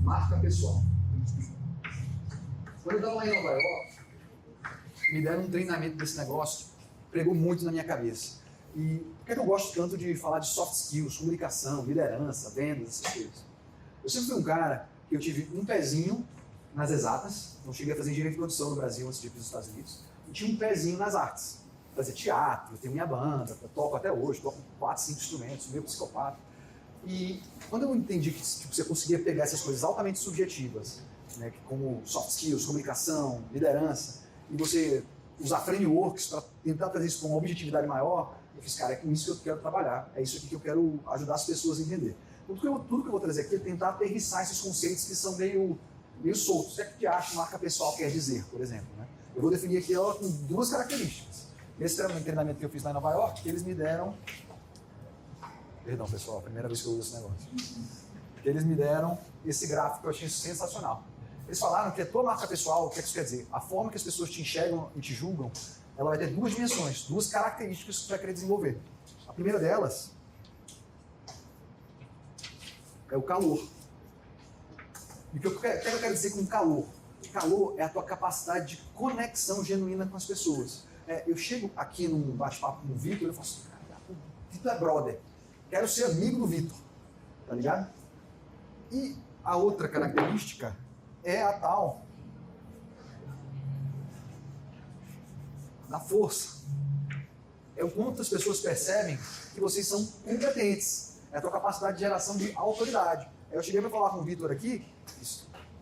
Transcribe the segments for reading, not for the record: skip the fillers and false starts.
Marca pessoal. Quando eu estava lá em Nova York, me deram um treinamento desse negócio, pregou muito na minha cabeça. E por que eu gosto tanto de falar de soft skills, comunicação, liderança, vendas, essas coisas? Eu sempre fui um cara que eu tive um pezinho nas exatas, não cheguei a fazer engenharia de produção no Brasil antes de ir para os Estados Unidos, e tinha um pezinho nas artes. Fazer teatro, eu tenho minha banda, eu toco até hoje, toco 4, 5 instrumentos, meio psicopata. E quando eu entendi que tipo, você conseguia pegar essas coisas altamente subjetivas, né, como soft skills, comunicação, liderança, e você usar frameworks para tentar trazer isso para uma objetividade maior, eu fiz, cara, é com isso que eu quero trabalhar, é isso aqui que eu quero ajudar as pessoas a entender. Tudo que eu vou trazer aqui é tentar aterrissar esses conceitos que são meio soltos. O que é que acha marca pessoal quer dizer, por exemplo, né? Eu vou definir aqui ela com 2 características. Esse treinamento que eu fiz lá em Nova York, eles me deram... Perdão, pessoal, primeira vez que eu uso esse negócio. Eles me deram esse gráfico que eu achei sensacional. Eles falaram que a tua marca pessoal, o que isso quer dizer? A forma que as pessoas te enxergam e te julgam, ela vai ter 2 dimensões, 2 características que você vai querer desenvolver. A primeira delas é o calor. E o que eu quero dizer com calor? O calor é a tua capacidade de conexão genuína com as pessoas. Eu chego aqui num bate-papo com o Vitor e eu falo assim, cara, o Vitor é brother. Quero ser amigo do Vitor. Tá ligado? E a outra característica é a tal da força. É o quanto as pessoas percebem que vocês são competentes. É a tua capacidade de geração de autoridade. Eu cheguei para falar com o Vitor aqui,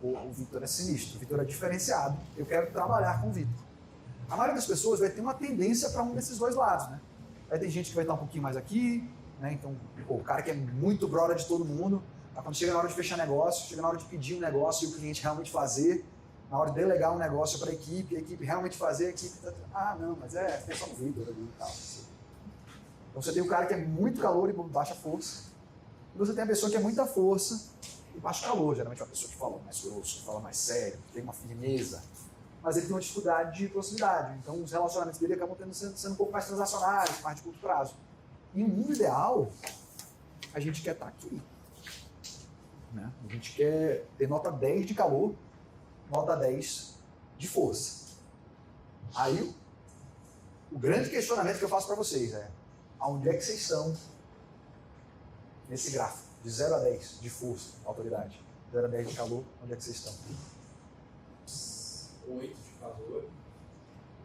o Vitor é sinistro, o Vitor é diferenciado, eu quero trabalhar com o Vitor. A maioria das pessoas vai ter uma tendência para um desses 2 lados, né? Vai ter gente que vai estar um pouquinho mais aqui, né? Então, o cara que é muito brother de todo mundo, quando chega na hora de fechar negócio, chega na hora de pedir um negócio e o cliente realmente fazer, na hora de delegar um negócio para a equipe realmente fazer, a equipe não, mas tem só um Vitor ali e tal. Então você tem o cara que é muito calor e baixa força, e você tem a pessoa que é muita força e baixo calor, geralmente é uma pessoa que fala mais grosso, que fala mais sério, que tem uma firmeza, mas ele tem uma dificuldade de proximidade. Então os relacionamentos dele acabam sendo um pouco mais transacionários, mais de curto prazo. Em um mundo ideal, a gente quer estar aqui. Né? A gente quer ter nota 10 de calor, nota 10 de força. Aí, o grande questionamento que eu faço para vocês é: aonde é que vocês estão nesse gráfico? De 0 a 10 de força, autoridade. 0 a 10 de calor, onde é que vocês estão? 8 de calor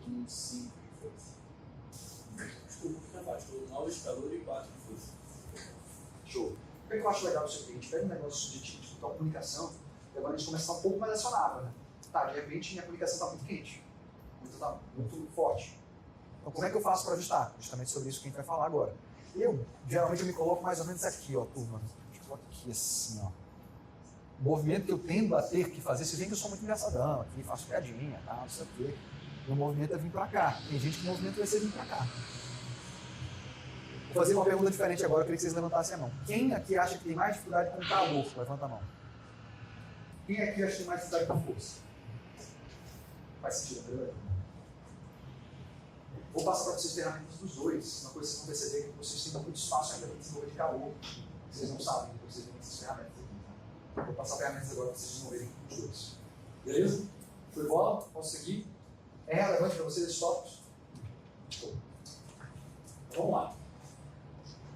e 5 de força. Desculpa, fica abaixo. 9 de calor e 4 de força. Show. O que eu acho legal do seu cliente? Pega um negócio de comunicação e agora a gente começa a estar um pouco mais acionável, né? Tá, de repente minha comunicação está muito quente, muito forte. Então como é que eu faço para ajustar? Justamente sobre isso que a gente vai falar agora. Geralmente eu me coloco mais ou menos aqui, ó, turma. Eu coloco aqui assim, ó. O movimento que eu tendo a ter que fazer, vocês veem que eu sou muito engraçadão aqui, faço piadinha, tá, não sei o quê. Meu movimento é vir pra cá. Tem gente que o movimento vai ser vir pra cá. Vou fazer uma pergunta diferente agora, eu queria que vocês levantassem a mão. Quem aqui acha que tem mais dificuldade com calor? Levanta a mão. Quem aqui acha que tem mais dificuldade com força? Faz sentido, né? Vou passar para vocês ferramentas dos 2. Uma coisa que vocês vão perceber é que vocês têm muito espaço ainda para desenvolver de calor. Vocês não sabem que vocês têm essas ferramentas aqui. Tá? Vou passar ferramentas agora para vocês desenvolverem os 2. Beleza? Foi de bola? Posso seguir? É relevante para vocês esses tópicos? Então, vamos lá.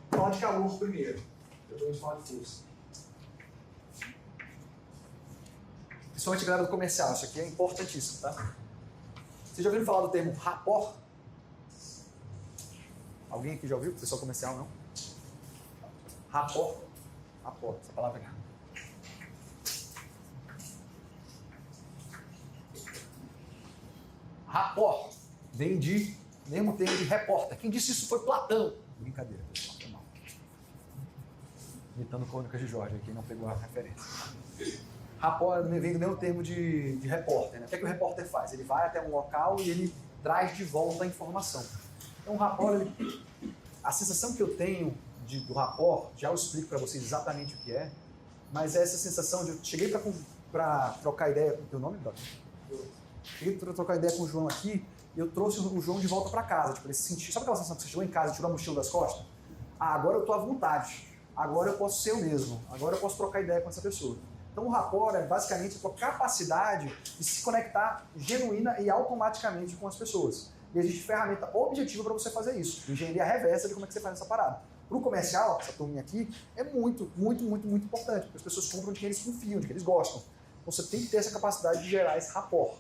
Vou falar de calor primeiro. Depois a gente fala de força. Principalmente a galera do comercial, isso aqui é importantíssimo, tá? Vocês já ouviram falar do termo rapport? Alguém aqui já ouviu? Pessoal comercial, não? Rapport. Rapport, essa palavra aqui. Rapport vem de mesmo termo de repórter. Quem disse isso foi Platão. Brincadeira, pessoal, foi mal. Imitando Crônicas de Jorge, quem não pegou a referência. Rapport vem do mesmo termo de repórter. Né? O que é que o repórter faz? Ele vai até um local e ele traz de volta a informação. Então o rapport, a sensação que eu tenho do rapport, já eu explico para vocês exatamente o que é, mas é essa sensação de eu cheguei para trocar ideia com o teu nome, brother? Cheguei para trocar ideia com o João aqui e eu trouxe o João de volta para casa. Tipo, ele sentiu, sabe aquela sensação que você chegou em casa e tirou a mochila das costas? Ah, agora eu estou à vontade. Agora eu posso ser eu mesmo. Agora eu posso trocar ideia com essa pessoa. Então o rapport é basicamente a sua capacidade de se conectar genuína e automaticamente com as pessoas. E existe ferramenta objetiva para você fazer isso. Engenharia reversa de como é que você faz essa parada. Para o comercial, essa turminha aqui, é muito importante, porque as pessoas compram de quem eles confiam, de quem eles gostam. Então você tem que ter essa capacidade de gerar esse rapport.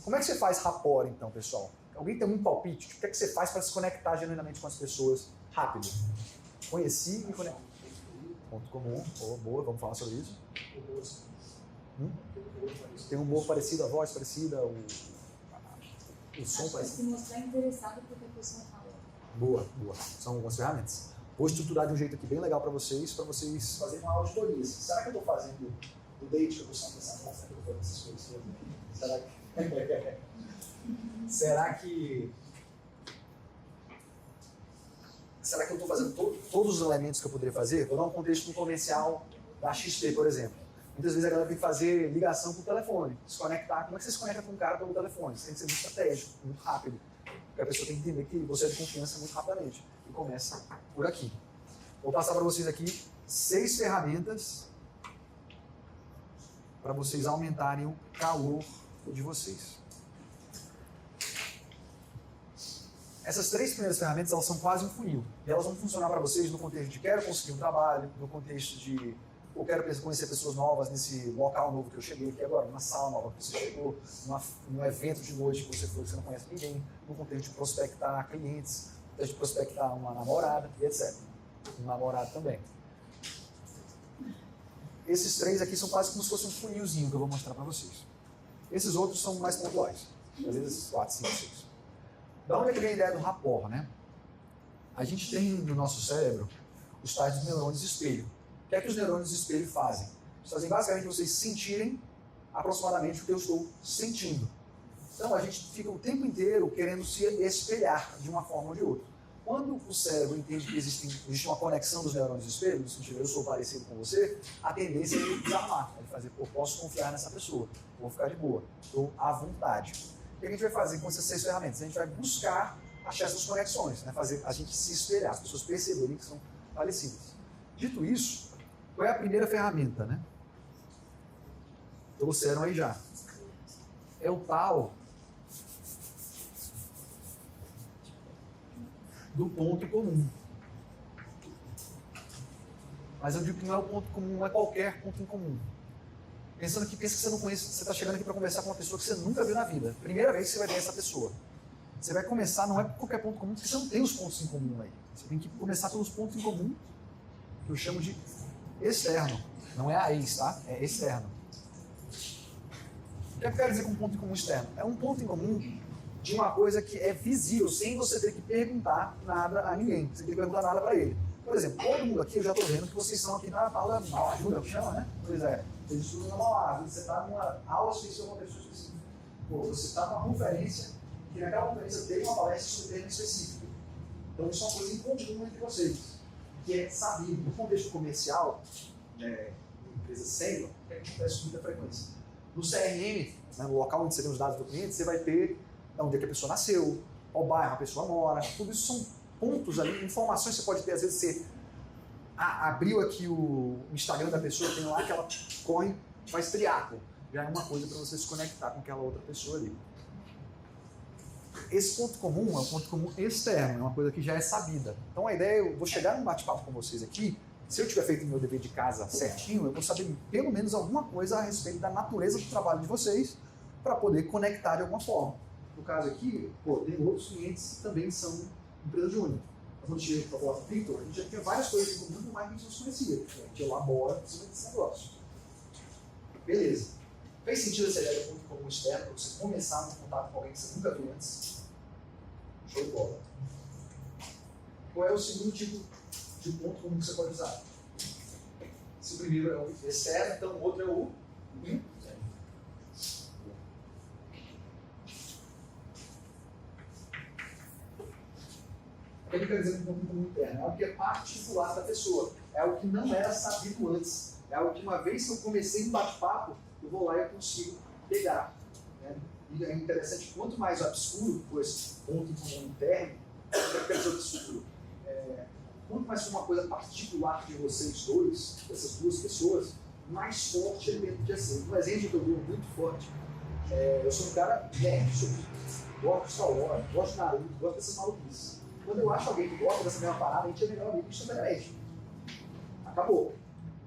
Como é que você faz rapport, então, pessoal? Alguém tem um palpite? O que é que você faz para se conectar genuinamente com as pessoas rápido? Conheci e conectar. Ponto comum. Boa, vamos falar sobre isso. Tem um humor parecido, a voz parecida, o som parecido. Se mostrar interessado porque a pessoa fala. Boa. São algumas ferramentas. Vou estruturar de um jeito aqui bem legal para vocês fazerem uma auditoria. Será que eu estou fazendo o date que eu estou pensando? Será que eu estou fazendo essas coisas? Será que eu estou fazendo todos os elementos que eu poderia fazer? Vou dar um contexto comercial da XP, por exemplo. Muitas vezes a galera tem que fazer ligação por telefone, se conectar. Como é que você se conecta com um cara pelo telefone? Você tem que ser muito estratégico, muito rápido. Porque a pessoa tem que entender que você é de confiança muito rapidamente. E começa por aqui. Vou passar para vocês aqui 6 ferramentas para vocês aumentarem o calor de vocês. Essas 3 primeiras ferramentas, elas são quase um funil. E elas vão funcionar para vocês no contexto de quero conseguir um trabalho, no contexto de eu quero conhecer pessoas novas nesse local novo que eu cheguei aqui agora, numa sala nova que você chegou, num evento de noite que você foi, que você não conhece ninguém, no contexto de prospectar clientes, no contexto de prospectar uma namorada e etc. Um namorado também. Esses 3 aqui são quase como se fosse um funilzinho que eu vou mostrar para vocês. Esses outros são mais pontuais. Às vezes 4, 5, 6. Da onde é que vem a ideia do rapport, né? A gente tem no nosso cérebro os tais dos neurônios espelho. O que é que os neurônios espelho fazem? Eles fazem basicamente vocês sentirem aproximadamente o que eu estou sentindo. Então a gente fica o tempo inteiro querendo se espelhar de uma forma ou de outra. Quando o cérebro entende que existe uma conexão dos neurônios espelho, no sentido eu sou parecido com você, a tendência é ele desarmar, ele fazer, eu posso confiar nessa pessoa, vou ficar de boa, estou à vontade. O que a gente vai fazer com essas 6 ferramentas? A gente vai buscar achar essas conexões, né? Fazer a gente se espelhar, as pessoas perceberem que são parecidas. Dito isso, qual é a primeira ferramenta, né? Trouxeram aí já. É o tal do ponto comum. Mas eu digo que não é o ponto comum, não é qualquer ponto em comum. Pensa que você não conhece, você está chegando aqui para conversar com uma pessoa que você nunca viu na vida. Primeira vez que você vai ver essa pessoa. Você vai começar, não é por qualquer ponto comum, porque você não tem os pontos em comum aí. Você tem que começar pelos pontos em comum, que eu chamo de externo. Não é a ex, tá? É externo. O que eu quero dizer com um ponto em comum externo? É um ponto em comum de uma coisa que é visível, sem você ter que perguntar nada a ninguém. Você tem que perguntar nada para ele. Por exemplo, todo mundo aqui, eu já estou vendo que vocês são aqui na aula ajuda, que chama, né? Pois é. Vocês estudam na aula, você está numa aula específica com uma pessoa específica. Pô, você está numa conferência, que naquela conferência tem uma palestra sobre tema específico. Então isso é uma coisa em comum entre vocês, que é sabido. No contexto comercial, empresa sênior, o que acontece com muita frequência? No CRM, né, no local onde você tem os dados do cliente, você vai ter onde é que a pessoa nasceu, qual bairro a pessoa mora, tudo isso são pontos ali, informações que você pode ter, às vezes você abriu aqui o Instagram da pessoa, tem lá que ela corre, faz triatlo, já é uma coisa para você se conectar com aquela outra pessoa ali. Esse ponto comum é um ponto comum externo, é uma coisa que já é sabida. Então a ideia, eu vou chegar num bate-papo com vocês aqui, se eu tiver feito o meu dever de casa certinho, eu vou saber pelo menos alguma coisa a respeito da natureza do trabalho de vocês para poder conectar de alguma forma. No caso aqui, tem outros clientes que também são empresa júnior. Quando eu cheguei para falar com o Victor, a gente já tinha várias coisas em comum, por mais que a gente não se conhecia. A gente elabora em cima desse negócio. Beleza. Fez sentido essa ideia de ponto comum externo para você começar um contato com alguém que você nunca viu antes? Show de bola. Qual é o segundo tipo de ponto comum que você pode usar? Se o primeiro é o externo, então o outro é o interno. O que ele quer dizer com ponto comum interno? É algo que é particular da pessoa. É algo que não era sabido antes. É algo que uma vez que eu comecei um bate-papo, eu vou lá e eu consigo pegar. Né? E é interessante, quanto mais obscuro for esse ponto comum interno, eu quero dizer obscuro. Quanto mais for uma coisa particular de vocês dois, dessas duas pessoas, mais forte ele podia ser. Um exemplo que eu dou muito forte, eu sou um cara nerd, gosto de Star Wars, gosto de Naruto, gosto dessas maluquices. Quando eu acho alguém que gosta dessa mesma parada, a gente é melhor amigo instantaneamente. Acabou.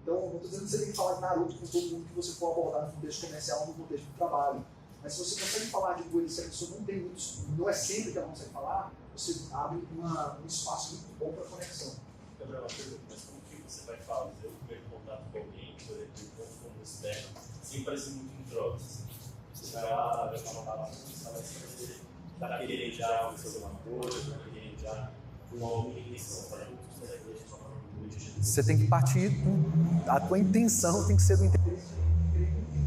Então, não estou dizendo que você tem que falar de Naruto com todo mundo que você for abordar no contexto comercial ou no contexto do trabalho. Mas se você consegue falar de coisas que a pessoa não tem muitos, não é sempre que ela consegue falar, você abre um espaço muito bom para conexão. Gabriel, uma pergunta, mas como que você vai fazer o primeiro contato com alguém, por exemplo, como externo, sem parecer muito introduto? Você vai lá, vai falar, você vai saber, tá querendo já fazer uma coisa, tá querendo já uma intenção para você tem que partir, a tua intenção tem que ser do interesse de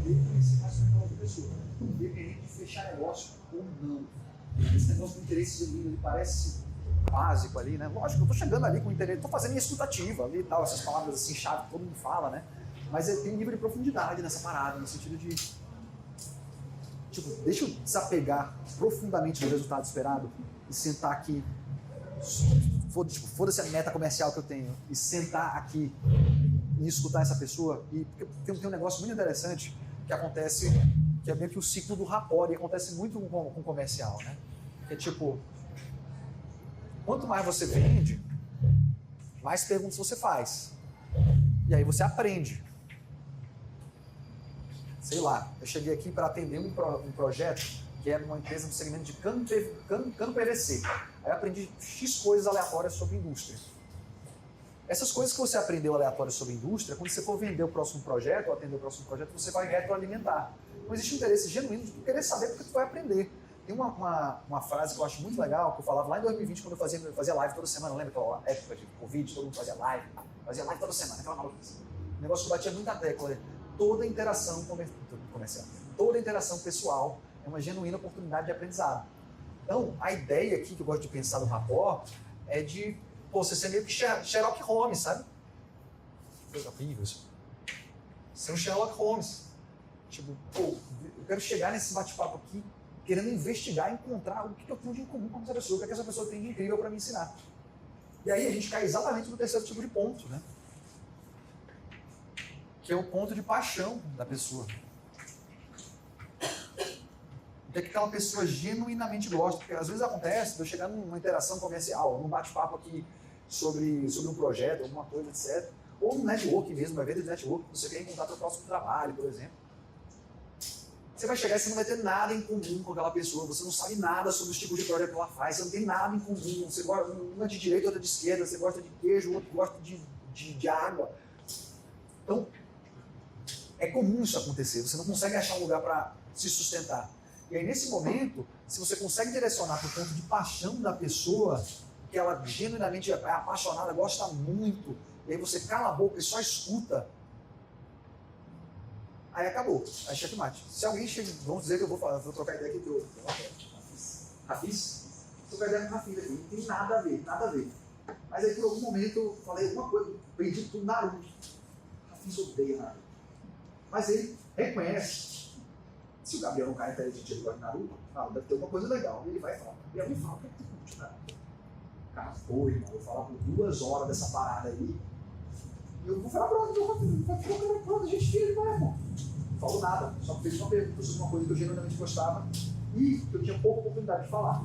querer conhecer mais sobre a outra pessoa. Independente de fechar negócio ou não. Esse negócio do interesse genuíno, ele parece básico ali, né? Lógico, eu tô chegando ali com interesse, tô fazendo minha escutativa ali e tal, essas palavras assim, chave, todo mundo fala, né? Mas tem um nível de profundidade nessa parada, no sentido de, tipo, deixa eu desapegar profundamente do resultado esperado e sentar aqui, foda-se a meta comercial que eu tenho, e sentar aqui e escutar essa pessoa. E tem um negócio muito interessante que acontece, que é meio que o ciclo do rapport, e acontece muito com comercial, né? Que é tipo, quanto mais você vende, mais perguntas você faz. E aí você aprende. Sei lá, eu cheguei aqui para atender um projeto que era uma empresa do segmento de cano PVC. Aí eu aprendi X coisas aleatórias sobre indústria. Essas coisas que você aprendeu aleatórias sobre indústria, quando você for vender o próximo projeto, ou atender o próximo projeto, você vai retroalimentar. Não existe um interesse genuíno de tu querer saber porque tu vai aprender. Tem uma frase que eu acho muito legal, que eu falava lá em 2020, quando eu fazia live toda semana, lembra aquela época de Covid, todo mundo fazia live toda semana, aquela maluquice. O negócio que eu batia muita tecla, toda interação comercial, toda interação pessoal é uma genuína oportunidade de aprendizado. Então, a ideia aqui que eu gosto de pensar no rapport é de, você ser meio que Sherlock Holmes, sabe? Coisa horrível isso. Ser um Sherlock Holmes. Tipo, eu quero chegar nesse bate-papo aqui querendo investigar, encontrar o que eu tenho de incomum com essa pessoa, o que essa pessoa tem de incrível para me ensinar. E aí a gente cai exatamente no terceiro tipo de ponto, né? Que é o ponto de paixão da pessoa. O que aquela pessoa genuinamente gosta. Porque às vezes acontece de eu chegar numa interação comercial, num bate-papo aqui sobre um projeto, alguma coisa, etc. Ou no network mesmo, vai ver de network, você quer encontrar seu próximo trabalho, por exemplo. Você vai chegar e você não vai ter nada em comum com aquela pessoa, você não sabe nada sobre os tipos de projeto que ela faz, você não tem nada em comum, você gosta, uma de direita, outra de esquerda, você gosta de queijo, outro gosta de água. Então, é comum isso acontecer, você não consegue achar um lugar para se sustentar. E aí, nesse momento, se você consegue direcionar para o ponto de paixão da pessoa, que ela genuinamente é apaixonada, gosta muito, e aí você cala a boca e só escuta, aí acabou, aí checkmate. Se alguém chega, vamos dizer que eu vou trocar ideia aqui que eu Rafis, vou trocar ideia com o Rafis aqui, não tem nada a ver, nada a ver. Mas aí por algum momento eu falei alguma coisa, aprendi tudo Naruto. Rafis odeia Naruto. Mas ele reconhece, se o Gabriel não cai inteligente ele gosta de Naruto, deve ter alguma coisa legal. E ele vai falar, Gabriel, me fala, o que é que tu curte Naruto? Cara, foi, irmão, eu vou falar por 2 horas dessa parada aí. E eu vou falar pronto, a gente tira ele, vai, irmão. Não falou nada, só fez uma pergunta sobre uma coisa que eu genuinamente gostava e que eu tinha pouca oportunidade de falar.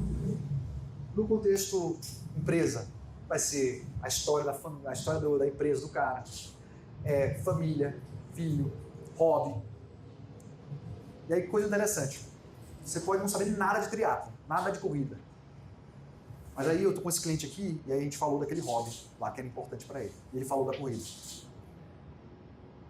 No contexto empresa, vai ser a história da família, a história da empresa do cara, família, filho, hobby. E aí, coisa interessante, você pode não saber nada de triatlo, nada de corrida. Mas aí eu tô com esse cliente aqui, e aí a gente falou daquele hobby lá que era importante para ele. E ele falou da corrida.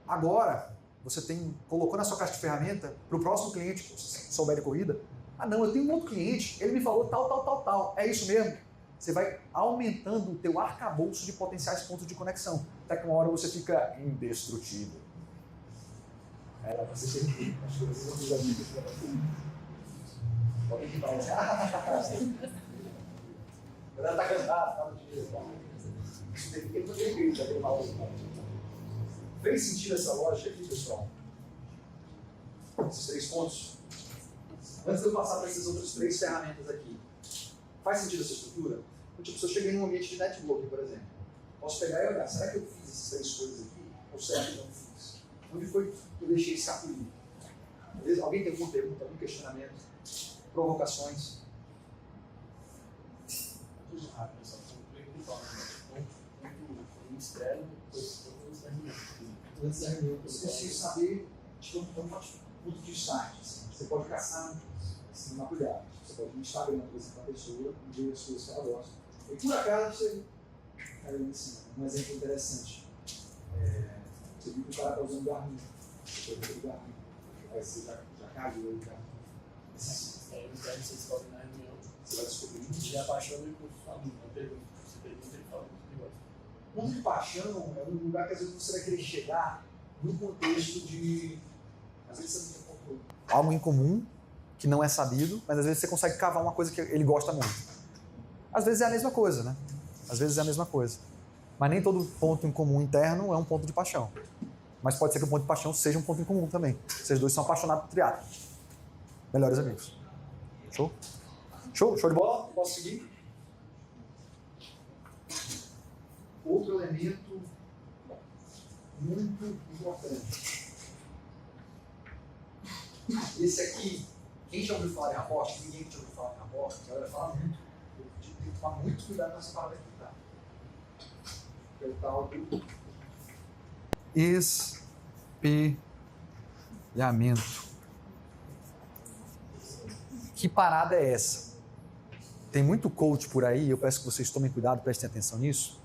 Agora, você colocou na sua caixa de ferramenta, para o próximo cliente, se souber de corrida, não, eu tenho um outro cliente, ele me falou tal. É isso mesmo? Você vai aumentando o teu arcabouço de potenciais pontos de conexão. Até que uma hora você fica indestrutível. Você tem que... Acho que vocês vão usar isso. Pode ir para ela está cansada, está no dia. Fez sentido essa lógica aqui, pessoal? Esses 3 pontos? Antes de eu passar para essas outras 3 ferramentas aqui, faz sentido essa estrutura? Tipo, se eu cheguei num ambiente de networking, por exemplo, posso pegar e olhar, será que eu fiz essas 3 coisas aqui? Ou será que eu não fiz? Onde foi que eu deixei escapulir? Alguém tem alguma pergunta, algum questionamento? Provocações? Tudo rápido, só muito externo, depois Antes da reunião, você precisa saber de um ponto de start. Assim. Você pode caçar, assim, tomar cuidado. Você pode ir no Instagram, por exemplo, da pessoa e ver as coisas que ela gosta. E por acaso você caiu assim, um exemplo interessante. Você viu que o cara está usando Garmin. Você pode ver o Garmin. Aí você já caiu o Garmin. você descobre na reunião, Você vai descobrir. e a paixão do curso aluno. Você pergunta e fala o negócio. Ponto de paixão é um lugar que às vezes você vai querer chegar no contexto de. Às vezes você não tem controle. Algo em comum, que não é sabido, mas às vezes você consegue cavar uma coisa que ele gosta muito. Às vezes é a mesma coisa, né? Às vezes é a mesma coisa. Mas nem todo ponto em comum interno é um ponto de paixão. Mas pode ser que o ponto de paixão seja um ponto em comum também. Vocês dois são apaixonados por triatlo. Melhores amigos. Show? Show? Show de bola? Posso seguir? Outro elemento muito importante. Esse aqui, quem já ouviu falar em rapport? Ninguém que já ouviu falar em rapport, a galera fala muito. Tem que tomar muito cuidado com essa palavra aqui, tá? Que é o tal do espelhamento. Que parada é essa? Tem muito coach por aí, eu peço que vocês tomem cuidado, prestem atenção nisso,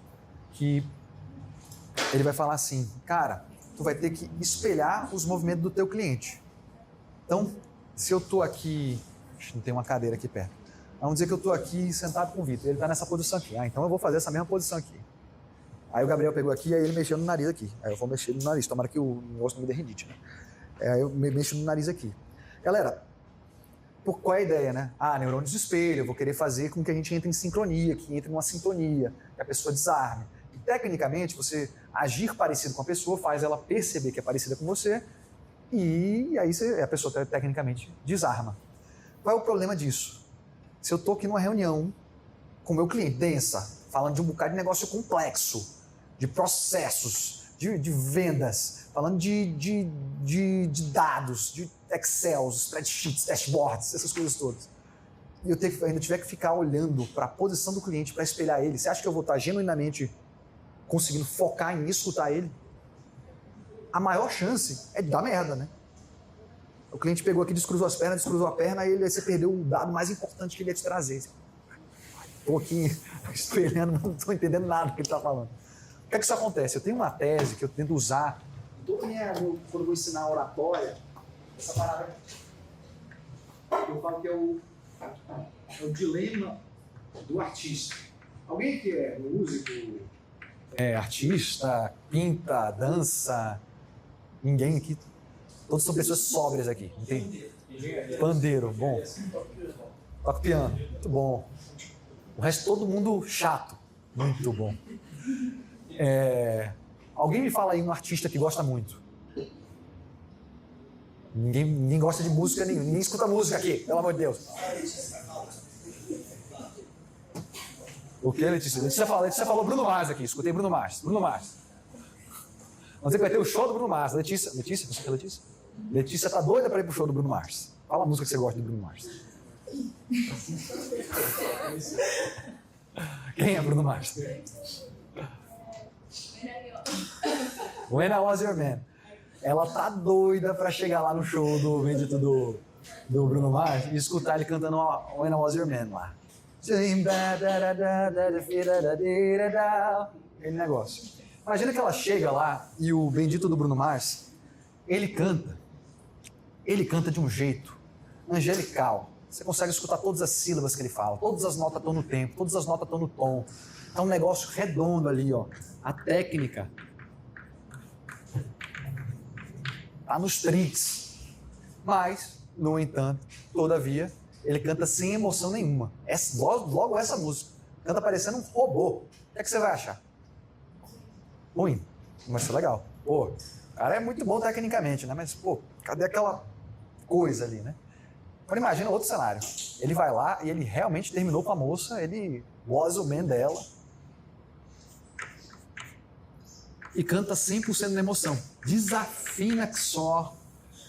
que ele vai falar assim, cara, tu vai ter que espelhar os movimentos do teu cliente. Então, se eu estou aqui, não tem uma cadeira aqui perto, vamos dizer que eu estou aqui sentado com o Vitor, ele está nessa posição aqui, então eu vou fazer essa mesma posição aqui. Aí o Gabriel pegou aqui, aí ele mexeu no nariz aqui, aí eu vou mexer no nariz, tomara que o negócio não me dê rinite, né? Aí eu mexo no nariz aqui. Galera, qual é a ideia, né? Neurônios de espelho, eu vou querer fazer com que a gente entre em sincronia, que entre numa sintonia, que a pessoa desarme. E, tecnicamente, você agir parecido com a pessoa faz ela perceber que é parecida com você e aí a pessoa tecnicamente desarma. Qual é o problema disso? Se eu estou aqui numa reunião com o meu cliente, densa, falando de um bocado de negócio complexo, de processos, de vendas, falando de dados, de Excel, spreadsheets, dashboards, essas coisas todas. E eu ainda tiver que ficar olhando para a posição do cliente, para espelhar ele. Você acha que eu vou estar genuinamente conseguindo focar em escutar ele? A maior chance é de dar merda, né? O cliente pegou aqui, descruzou a perna, aí você perdeu o dado mais importante que ele ia te trazer. Estou aqui espelhando, não estou entendendo nada do que ele está falando. O que é que isso acontece? Eu tenho uma tese que eu tento usar quando eu vou ensinar oratória, essa parada eu falo que é o dilema do artista. Alguém que é músico, artista, pinta, dança, ninguém aqui, todos são pessoas sóbrias aqui, entende? Pandeiro, bom. Toca piano, muito bom. O resto todo mundo chato, muito bom. Alguém me fala aí um artista que gosta muito. Ninguém gosta de música, ninguém escuta música aqui, pelo amor de Deus. O que, Letícia? Letícia falou Bruno Mars aqui, escutei Bruno Mars. Vamos dizer que vai ter o show do Bruno Mars. Letícia, você que é Letícia? Letícia tá doida para ir pro show do Bruno Mars. Fala a música que você gosta do Bruno Mars. Quem é Bruno Mars? When I Was Your Man. Ela tá doida pra chegar lá no show do bendito do Bruno Mars e escutar ele cantando When I Was Your Man lá. Aquele negócio. Imagina que ela chega lá e o bendito do Bruno Mars, ele canta de um jeito angelical. Você consegue escutar todas as sílabas que ele fala, todas as notas estão no tempo, todas as notas estão no tom. É um negócio redondo ali, ó. A técnica tá nos trinks. Mas, no entanto, todavia, ele canta sem emoção nenhuma. Logo essa música. Canta parecendo um robô. O que é que você vai achar? Ruim. Mas é legal. Pô, o cara é muito bom tecnicamente, né? Mas, pô, cadê aquela coisa ali, né? Agora imagina outro cenário. Ele vai lá e ele realmente terminou com a moça, ele was o man dela. e canta 100% na emoção. Desafina que só,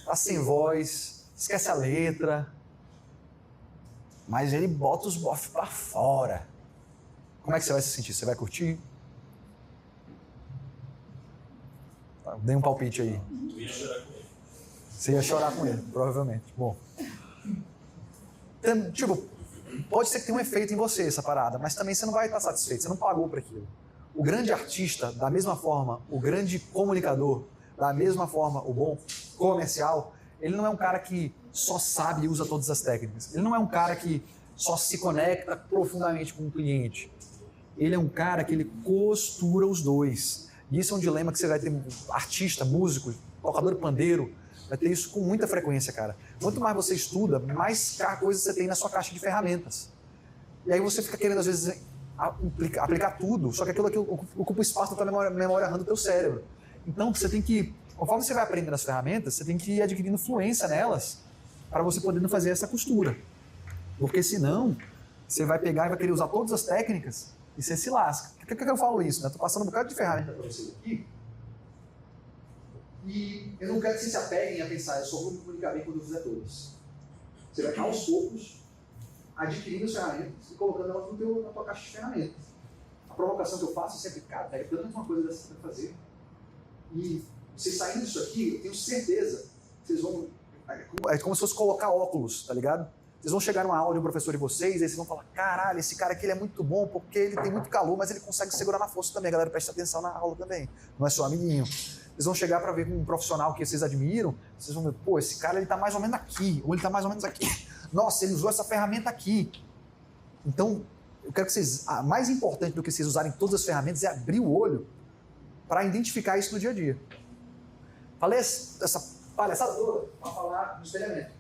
tá sem voz, esquece a letra, mas ele bota os bofs pra fora. Como é que você vai se sentir? Você vai curtir? Dê um palpite aí. Tu ia chorar com ele. Você ia chorar com ele, provavelmente. Bom. Tipo, pode ser que tenha um efeito em você essa parada, mas também você não vai estar satisfeito, você não pagou para aquilo. O grande artista, da mesma forma, o grande comunicador, da mesma forma, o bom comercial, ele não é um cara que só sabe e usa todas as técnicas. Ele não é um cara que só se conecta profundamente com o cliente. Ele é um cara que ele costura os dois. E isso é um dilema que você vai ter, artista, músico, tocador de pandeiro, vai ter isso com muita frequência, cara. Quanto mais você estuda, mais coisas você tem na sua caixa de ferramentas. E aí você fica querendo, às vezes, aplicar tudo, só que aquilo ocupa espaço da tua memória RAM do teu cérebro. Então, você tem que, conforme você vai aprendendo as ferramentas, você tem que ir adquirindo fluência nelas para você poder fazer essa costura. Porque senão, você vai pegar e vai querer usar todas as técnicas e você se lasca. Por que eu falo isso? Né? Estou passando um bocado de ferramenta para vocês aqui. E eu não quero que vocês se apeguem a pensar, eu só vou me comunicar bem quando eu fizer todas. Você vai aos poucos adquirindo as ferramentas e colocando elas na tua caixa de ferramentas. A provocação que eu faço é sempre, cara, pega pelo menos uma coisa dessa para fazer. E vocês saindo disso aqui, eu tenho certeza que vocês vão... É como se fosse colocar óculos, tá ligado? Vocês vão chegar numa aula de um professor de vocês, aí vocês vão falar, caralho, esse cara aqui ele é muito bom porque ele tem muito calor, mas ele consegue segurar na força também. A galera presta atenção na aula também, não é só amiguinho. Vocês vão chegar para ver com um profissional que vocês admiram, vocês vão ver, pô, esse cara ele tá mais ou menos aqui, ou ele tá mais ou menos aqui. Nossa, ele usou essa ferramenta aqui. Então, eu quero que vocês, mais importante do que vocês usarem todas as ferramentas é abrir o olho para identificar isso no dia a dia. Falei essa palhaçada toda para falar do espelhamento.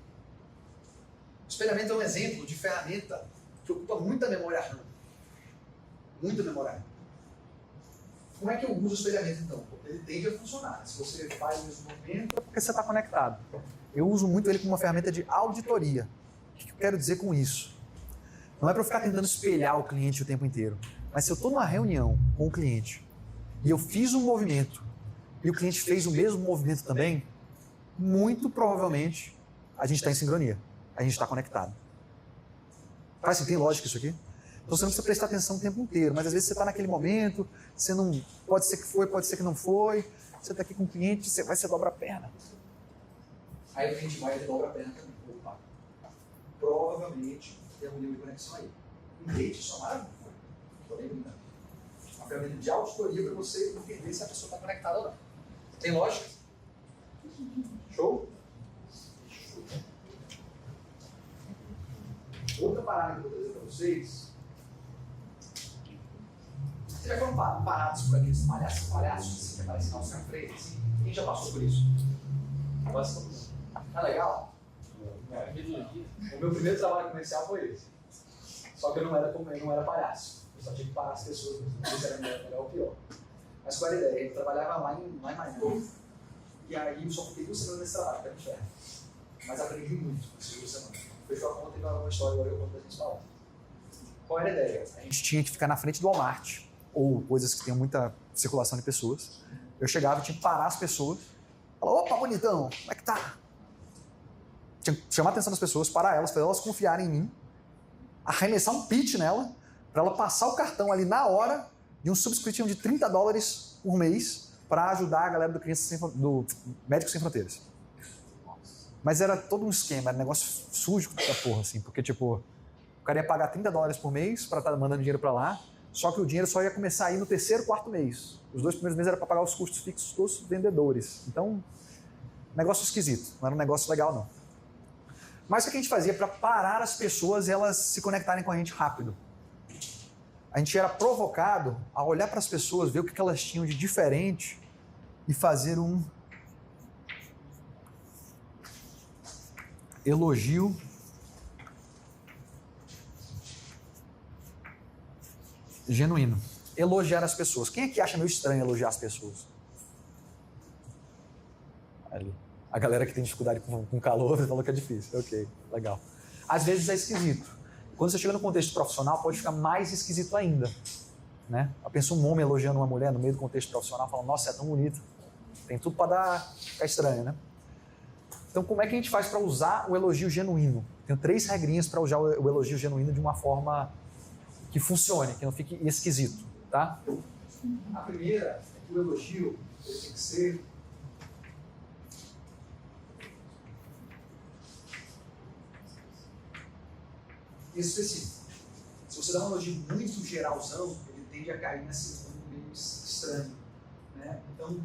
O espelhamento é um exemplo de ferramenta que ocupa muita memória RAM. Muita memória RAM. Como é que eu uso o espelhamento então? Porque ele tende a funcionar. Se você faz o mesmo movimento, é porque você está conectado. Eu uso muito ele como uma ferramenta de auditoria. O que eu quero dizer com isso? Não é para eu ficar tentando espelhar o cliente o tempo inteiro. Mas se eu estou numa reunião com o cliente e eu fiz um movimento e o cliente fez o mesmo movimento também, muito provavelmente a gente está em sincronia. A gente está conectado. Faz sentido? Tem lógica isso aqui? Então você não precisa prestar atenção o tempo inteiro, mas às vezes você está naquele momento, você não, pode ser que foi, pode ser que não foi, você está aqui com o cliente, você dobra a perna. Aí o cliente vai e dobra a perna também. Opa. Provavelmente tem um nível de conexão aí. Entende? Isso é maravilhoso. Estou bem brincando. Uma ferramenta de auditoria para você entender se a pessoa está conectada ou não. Tem lógica? Show? Outra parada que eu vou trazer para vocês. Vocês já foram parados por aqueles palhaços assim, que aparecem na nossa frente? Assim? Quem já passou por isso? Tá legal? O meu primeiro trabalho comercial foi esse. Só que eu não era palhaço. Eu só tinha que parar as pessoas, não sei se era melhor ou pior. Mas qual era a ideia? Eu trabalhava lá em Miami. E aí eu só fiquei 2 semanas nesse trabalho, que era inferno. Mas aprendi muito nessas 2 semanas. Fechou a conta e uma história agora eu conto pra gente falar. Qual era a ideia? A gente tinha que ficar na frente do Walmart, ou coisas que tenham muita circulação de pessoas. Eu chegava e tinha que parar as pessoas. Falar, opa, bonitão, como é que tá? Tinha que chamar a atenção das pessoas, parar elas, fazer elas confiarem em mim, arremessar um pitch nela, para ela passar o cartão ali na hora de um subscription de $30 por mês para ajudar a galera do Médicos Sem Fronteiras. Mas era todo um esquema, era um negócio sujo da porra, assim, porque, tipo, o cara ia pagar $30 por mês para estar mandando dinheiro para lá, só que o dinheiro só ia começar a ir no 3º, 4º mês. Os 2 primeiros meses era para pagar os custos fixos dos vendedores. Então, negócio esquisito, não era um negócio legal, não. Mas o que a gente fazia para parar as pessoas e elas se conectarem com a gente rápido? A gente era provocado a olhar para as pessoas, ver o que elas tinham de diferente e fazer um elogio genuíno. Elogiar as pessoas. Quem é que acha meio estranho elogiar as pessoas? Ali. A galera que tem dificuldade com calor falou que é difícil. Ok, legal. Às vezes é esquisito. Quando você chega no contexto profissional, pode ficar mais esquisito ainda. né? Eu penso um homem elogiando uma mulher no meio do contexto profissional, falando, nossa, é tão bonito. Tem tudo para ficar estranho, né? Então, como é que a gente faz para usar o elogio genuíno? Tenho 3 regrinhas para usar o elogio genuíno de uma forma que funcione, que não fique esquisito, tá? A primeira é que o elogio ele tem que ser específico. Se você dá um elogio muito geralzão, ele tende a cair nesse mundo meio estranho, né? Então,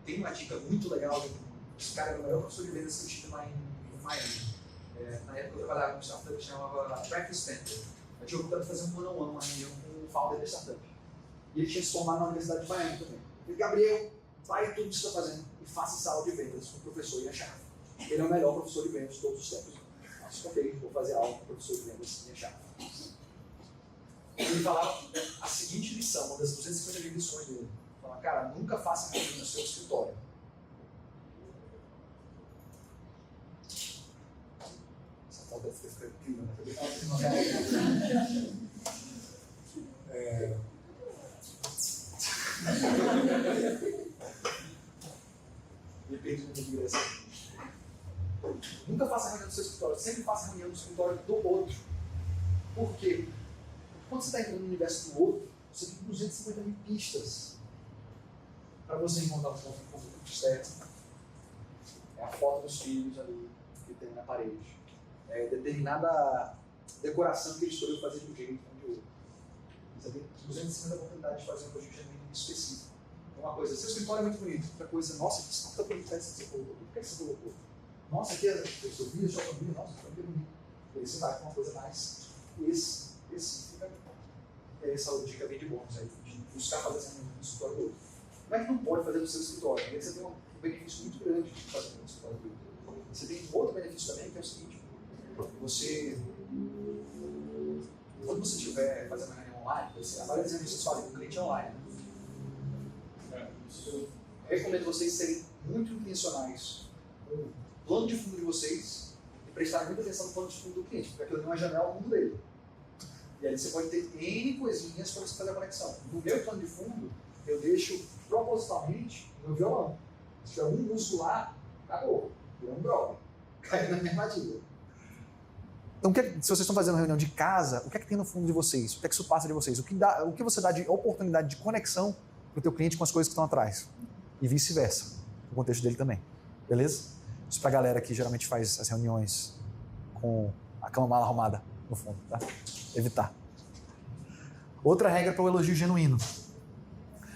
tem uma dica muito legal. Esse cara era o melhor professor de vendas que eu tive lá em Miami. Na época eu trabalhava numa startup que chamava Practice Center. Eu tinha a oportunidade de fazer um one-on-one, uma reunião com o founder da startup. E ele tinha se formado na Universidade de Miami também. Ele, Gabriel, vai tudo que você está fazendo e faça sala de vendas com o professor Ian. Ele é o melhor professor de vendas de todos os tempos. Nossa, ok, vou fazer aula com o professor de vendas Ian. Ele falava a seguinte lição, uma das 250 lições dele. Falava, cara, nunca faça reunião no seu escritório. Essa foto deve ter ficado incrível, né? Depende do nível de direção. Nunca faça reunião no seu escritório, sempre faça reunião no escritório do outro. Por quê? Quando você está entrando no universo do outro, você tem 250 mil pistas para você encontrar um ponto de contato externo. É a foto dos filhos ali que tem na parede. É determinada decoração que ele escolheu fazer de um jeito ou de outro. Você tem 250 oportunidades de fazer um projeto genuíno específico. Uma coisa, seu escritório é muito bonito. Outra coisa, nossa, que escritório tão bonito essa que você colocou. Por que você colocou? Nossa, aqui é seu vídeo, sua família, nossa, que família bonita. E aí você vai com uma coisa mais específica. Essa dica vem de bônus aí, de buscar fazer essa reunião no escritório do outro. Não é que não pode fazer no seu escritório, porque você tem um benefício muito grande de fazer no escritório do outro. Você tem um outro benefício também, que é o seguinte: quando você estiver fazendo uma reunião online, a maioria das reuniões vocês fazem com o cliente online. Né? Eu recomendo vocês serem muito intencionais com o plano de fundo de vocês e prestarem muita atenção no plano de fundo do cliente, porque aquilo é uma janela no mundo dele. E aí você pode ter N coisinhas para você fazer a conexão. No meu plano de fundo, eu deixo propositalmente o meu violão. Se tiver um músico lá, acabou. Virou um brother. Caiu na minha armadilha. Então, se vocês estão fazendo uma reunião de casa, o que é que tem no fundo de vocês? O que é que isso passa de vocês? O que você dá de oportunidade de conexão para o teu cliente com as coisas que estão atrás? E vice-versa, no contexto dele também. Beleza? Isso para a galera que geralmente faz as reuniões com a cama mal arrumada no fundo, tá? Evitar. Outra regra para o elogio genuíno.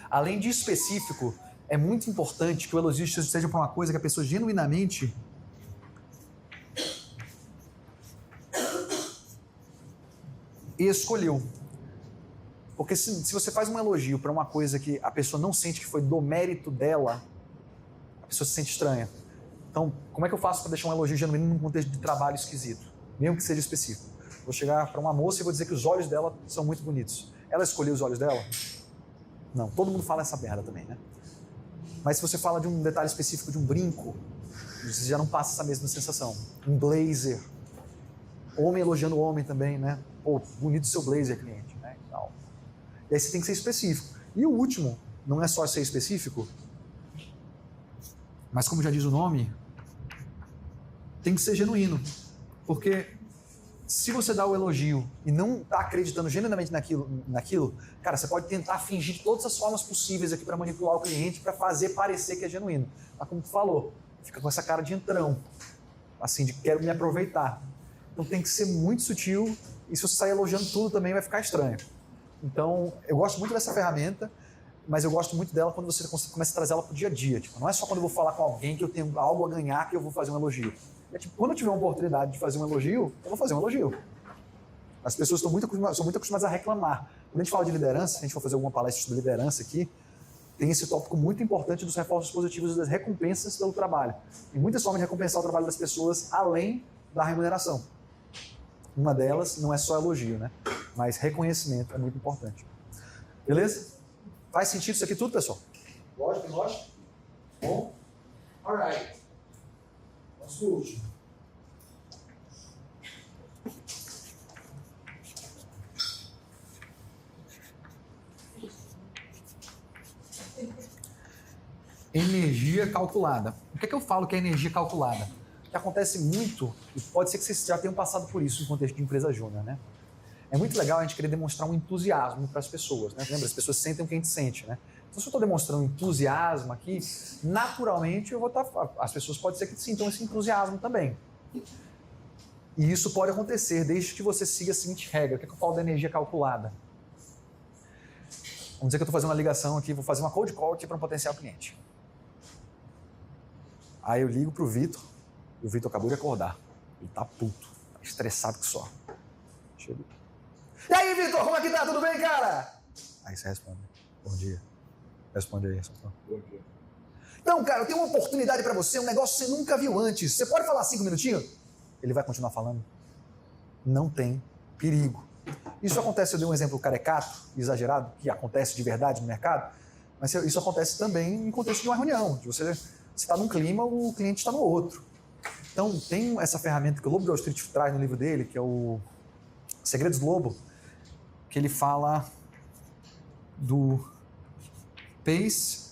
Além de específico, é muito importante que o elogio seja para uma coisa que a pessoa genuinamente escolheu. Porque se você faz um elogio para uma coisa que a pessoa não sente que foi do mérito dela, a pessoa se sente estranha. Então, como é que eu faço para deixar um elogio genuíno num contexto de trabalho esquisito? Mesmo que seja específico. Vou chegar para uma moça e vou dizer que os olhos dela são muito bonitos. Ela escolheu os olhos dela? Não, todo mundo fala essa merda também, né? Mas se você fala de um detalhe específico de um brinco, você já não passa essa mesma sensação. Um blazer. Homem elogiando homem também, né? Pô, bonito seu blazer, cliente, né? E aí você tem que ser específico. E o último, não é só ser específico, mas como já diz o nome, tem que ser genuíno. Porque se você dá o elogio e não está acreditando genuinamente naquilo, cara, você pode tentar fingir de todas as formas possíveis aqui para manipular o cliente, para fazer parecer que é genuíno. Mas como tu falou, fica com essa cara de entrão, assim, de quero me aproveitar. Então tem que ser muito sutil, e se você sair elogiando tudo também vai ficar estranho. Então, eu gosto muito dessa ferramenta, mas eu gosto muito dela quando você começa a trazer ela para o dia a dia. Tipo, não é só quando eu vou falar com alguém que eu tenho algo a ganhar que eu vou fazer um elogio. É tipo, quando eu tiver uma oportunidade de fazer um elogio, eu vou fazer um elogio. As pessoas são muito acostumadas a reclamar. Quando a gente fala de liderança, se a gente for fazer alguma palestra sobre liderança aqui, tem esse tópico muito importante dos reforços positivos e das recompensas pelo trabalho. Tem muitas formas de recompensar o trabalho das pessoas além da remuneração. Uma delas não é só elogio, né? Mas reconhecimento é muito importante. Beleza? Faz sentido isso aqui tudo, pessoal? Lógico, lógico. Bom? Alright. Vamos para o último. energia calculada. O que é que eu falo que é energia calculada? Que acontece muito, e pode ser que vocês já tenham passado por isso no contexto de empresa júnior, né? É muito legal a gente querer demonstrar um entusiasmo para as pessoas, né? Lembra, as pessoas sentem o que a gente sente, né? Então, se eu estou demonstrando entusiasmo aqui, naturalmente as pessoas podem ser que sintam esse entusiasmo também. E isso pode acontecer desde que você siga a seguinte regra. O que é que eu falo da energia calculada? Vamos dizer que eu estou fazendo uma ligação aqui, vou fazer uma cold call aqui para um potencial cliente. Aí eu ligo para o Vitor, e o Vitor acabou de acordar. Ele tá puto, tá estressado que só. Chega. E aí, Vitor, como é que tá? Tudo bem, cara? Aí você responde. Bom dia. Responde aí. Bom dia. Então, cara, eu tenho uma oportunidade para você, um negócio que você nunca viu antes. Você pode falar 5 minutinhos? Ele vai continuar falando? Não tem perigo. Isso acontece, eu dei um exemplo caricato, exagerado, que acontece de verdade no mercado, mas isso acontece também em contexto de uma reunião, de você está num clima, o cliente está no outro. Então, tem essa ferramenta que o Lobo de Wall Street traz no livro dele, que é o Segredos do Lobo, que ele fala do pace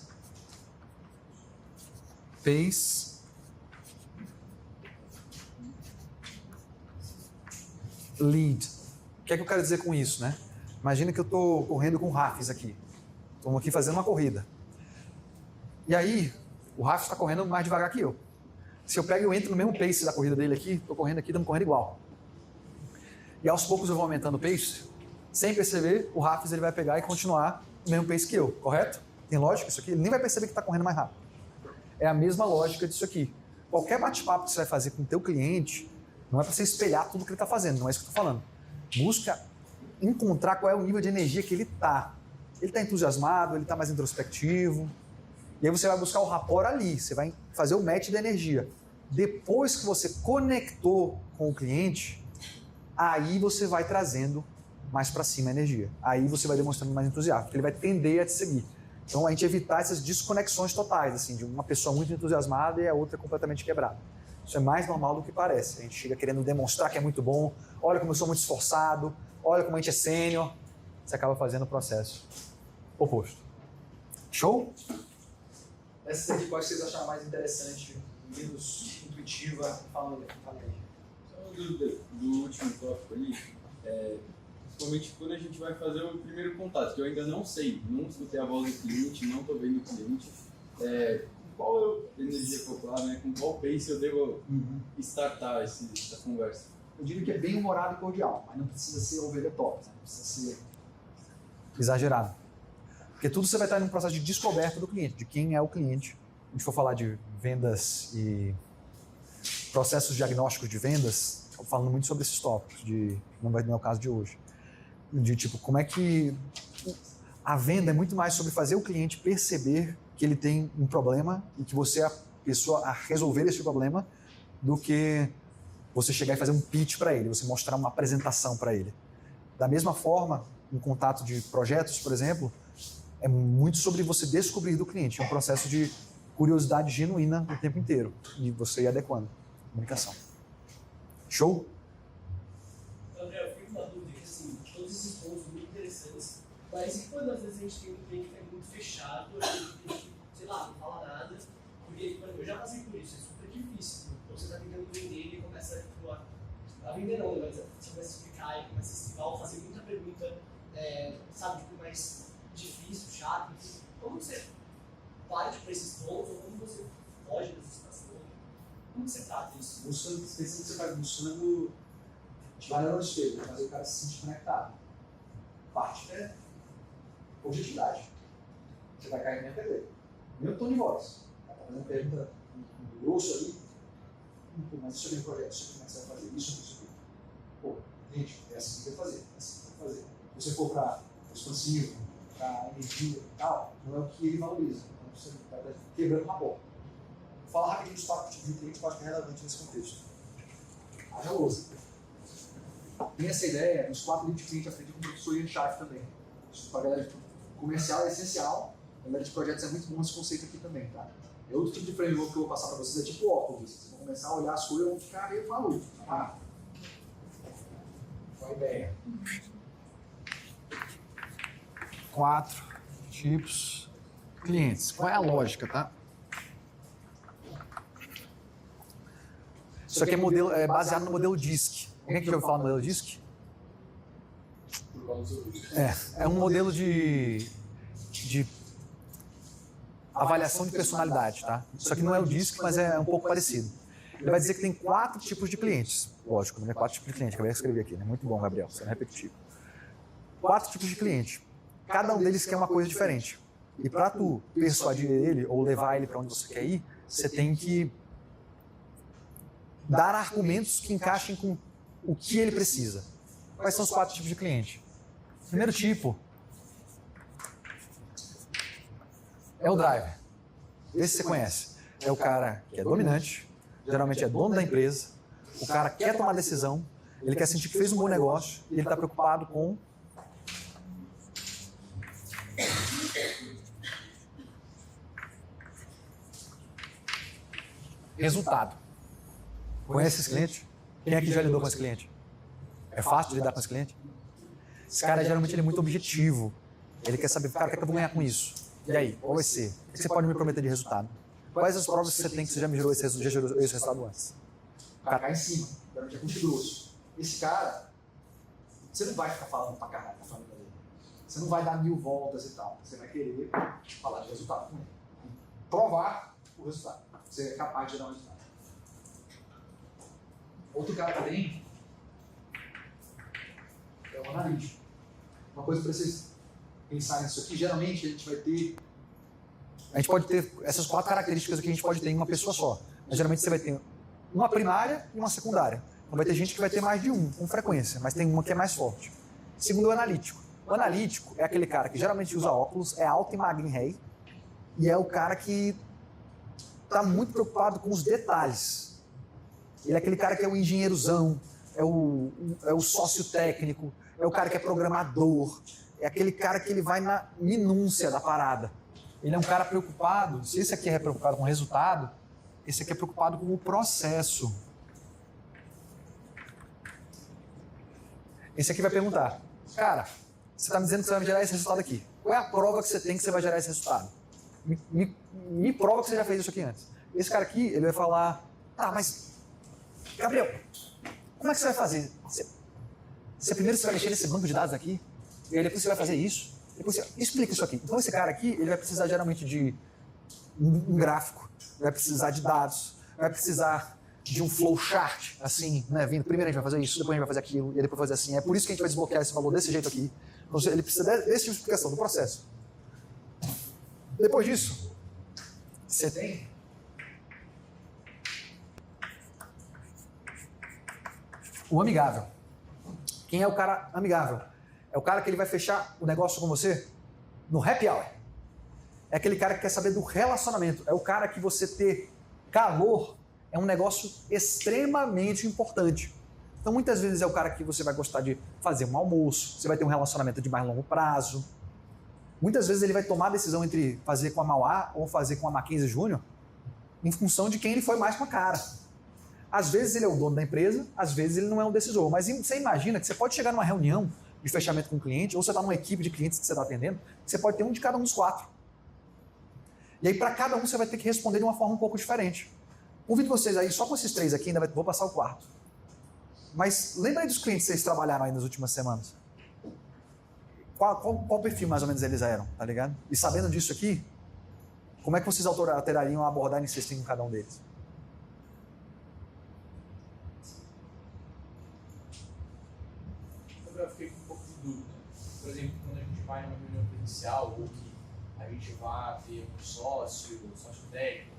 lead. O que é que eu quero dizer com isso, né? Imagina que eu estou correndo com o Rafis aqui. Estamos aqui fazendo uma corrida. E aí, o Rafis está correndo mais devagar que eu. Se eu pego e eu entro no mesmo pace da corrida dele aqui, estou correndo aqui, estamos correndo igual. E aos poucos eu vou aumentando o pace, sem perceber, o Rafis ele vai pegar e continuar no mesmo pace que eu, correto? Tem lógica isso aqui? Ele nem vai perceber que está correndo mais rápido. É a mesma lógica disso aqui. Qualquer bate-papo que você vai fazer com o teu cliente, não é para você espelhar tudo que ele está fazendo, não é isso que eu estou falando. Busca encontrar qual é o nível de energia que ele está. Ele está entusiasmado, ele está mais introspectivo. E aí você vai buscar o rapport ali, você vai fazer o match da energia. Depois que você conectou com o cliente, aí você vai trazendo mais para cima a energia. Aí você vai demonstrando mais entusiasmo, porque ele vai tender a te seguir. Então a gente evitar essas desconexões totais, assim, de uma pessoa muito entusiasmada e a outra completamente quebrada. Isso é mais normal do que parece. A gente chega querendo demonstrar que é muito bom, olha como eu sou muito esforçado, olha como a gente é sênior. Você acaba fazendo o processo oposto. Show? Essa aqui, qual vocês acharam mais interessante, menos intuitiva? Fala aí. Só uma dúvida do último tópico ali, principalmente quando a gente vai fazer o primeiro contato, que eu ainda não sei, não escutei a voz do cliente, não estou vendo o cliente, qual é a energia calculada, né? Com qual pace eu devo startar essa conversa? Eu diria que é bem humorado e cordial, mas não precisa ser over the top, né? Não precisa ser exagerado. Porque tudo você vai estar em um processo de descoberta do cliente, de quem é o cliente. A gente for falar de vendas e processos diagnósticos de vendas, estou falando muito sobre esses tópicos, não é o caso de hoje. De tipo, como é que a venda é muito mais sobre fazer o cliente perceber que ele tem um problema e que você é a pessoa a resolver esse problema do que você chegar e fazer um pitch para ele, você mostrar uma apresentação para ele. Da mesma forma, um contato de projetos, por exemplo, é muito sobre você descobrir do cliente. É um processo de curiosidade genuína o tempo inteiro. E você ir adequando a comunicação. Show? André, eu fico com uma dúvida que, assim, todos esses pontos muito interessantes, parece que quando às vezes a gente tem um cliente que é muito fechado, a gente, sei lá, não fala nada, porque, por exemplo, eu já passei por isso, é super difícil. Então você está tentando vender e começa a vender não, mas você começa a explicar e começa a explicar, fazer muita pergunta, sabe, tipo, mais difícil, chato. Como você parte para esses pontos, ou como você foge dessa situação? Como você trata isso? Pensando que você vai buscando trabalhando no espelho, fazer o cara se sentir conectado. Parte é objetividade. Você vai cair na TV. Meu tom de voz. Vai fazendo pergunta grosso ali. Mas isso é meu projeto, isso como é que você vai fazer? Isso aqui. Pô, gente, é assim que eu vou fazer. É assim que eu vou fazer. Se você for para expansivo, para energia e tal, não é o que ele valoriza. Então você vai estar quebrando uma bola. Vou falar rapidinho dos 4 tipos de cliente que eu acho que é relevante nesse contexto. A lousa. Tem essa ideia dos 4 tipos de cliente, aprendi com o professor Ian Schaff também. Isso para a galera de comercial é essencial, a galera de projetos é muito bom esse conceito aqui também, tá? É outro tipo de framework que eu vou passar para vocês, é tipo óculos. Vocês vão começar a olhar as coisas e vão ficar meio maluco. Tá? Qual a ideia? 4 tipos de clientes. Qual é a lógica, tá? Isso aqui é baseado no modelo DISC. Alguém que já ouviu falar no modelo DISC? Por causa do seu É um modelo de avaliação de personalidade, tá? Isso aqui não é o DISC, mas é um pouco parecido. Ele vai dizer que tem 4 tipos de clientes. Lógico, né? 4 tipos de cliente. Acabei de escrever aqui, né? Muito bom, Gabriel. Você não é repetitivo. 4 tipos de cliente. Cada um deles quer uma coisa diferente. E para tu persuadir ele ou levar ele para onde você quer ir, você tem que dar argumentos que encaixem com o que ele precisa. Quais são os 4 tipos de cliente? Primeiro tipo é o driver. Esse você conhece. É o cara que é dominante, geralmente é dono da empresa, o cara quer tomar decisão, ele quer sentir que fez um bom negócio e ele está preocupado com resultado. Conhece esse cliente? Quem aqui já lidou com esse cliente? É fácil de lidar com esse cliente? Esse cara geralmente ele é muito objetivo. Ele quer saber, cara, o que é que eu vou ganhar com isso? E aí, qual vai ser? O que você pode me prometer de resultado? Quais as provas que você tem que você já gerou esse resultado antes? O cara cai em cima, geralmente é muito grosso. Esse cara, você não vai ficar falando pra caralho com a família dele. Você não vai dar 1000 voltas e tal. Você vai querer falar de resultado com ele. Provar o resultado. Você é capaz de dar um resultado. Outro cara também é o analítico. Uma coisa para vocês pensarem nisso aqui, geralmente a gente pode ter essas 4 características que a gente pode ter em uma pessoa só. Mas geralmente você vai ter uma primária e uma secundária. Então vai ter gente que vai ter mais de um, com frequência, mas tem uma que é mais forte. Segundo, o analítico. O analítico é aquele cara que geralmente usa óculos, é alto e magro em rei, e é o cara que está muito preocupado com os detalhes. Ele é aquele cara que é o engenheirozão, é o sócio técnico, é o cara que é programador, é aquele cara que ele vai na minúcia da parada. Ele é um cara preocupado, se esse aqui é preocupado com o resultado, esse aqui é preocupado com o processo. Esse aqui vai perguntar, cara, você está me dizendo que você vai gerar esse resultado aqui. Qual é a prova que você tem que você vai gerar esse resultado? Me prova que você já fez isso aqui antes. Esse cara aqui, ele vai falar, mas, Gabriel, como é que você vai fazer? Primeiro você vai mexer nesse banco de dados aqui, e aí depois você vai fazer isso, depois você explica isso aqui. Então esse cara aqui, ele vai precisar geralmente de um gráfico, vai precisar de dados, vai precisar de um flowchart, assim, né, vindo, primeiro a gente vai fazer isso, depois a gente vai fazer aquilo, e depois fazer assim. É por isso que a gente vai desbloquear esse valor desse jeito aqui. Então ele precisa desse tipo de explicação, do processo. Depois disso, você tem o amigável. Quem é o cara amigável? É o cara que ele vai fechar o negócio com você no happy hour. É aquele cara que quer saber do relacionamento. É o cara que você ter calor é um negócio extremamente importante. Então, muitas vezes é o cara que você vai gostar de fazer um almoço, você vai ter um relacionamento de mais longo prazo. Muitas vezes ele vai tomar a decisão entre fazer com a Mauá ou fazer com a Mackenzie Júnior em função de quem ele foi mais com a cara. Às vezes ele é o dono da empresa, às vezes ele não é um decisor. Mas você imagina que você pode chegar numa reunião de fechamento com um cliente, ou você está numa equipe de clientes que você está atendendo, você pode ter um de cada um dos 4. E aí para cada um você vai ter que responder de uma forma um pouco diferente. Convido vocês aí, só com esses 3 aqui, ainda vou passar o 4. Mas lembra aí dos clientes que vocês trabalharam aí nas últimas semanas? Qual perfil mais ou menos eles eram, tá ligado? E sabendo disso aqui, como é que vocês alterariam a abordagem que vocês têm com cada um deles? Eu fiquei com um pouco de dúvida. Por exemplo, quando a gente vai numa reunião presencial ou que a gente vai ter um sócio técnico,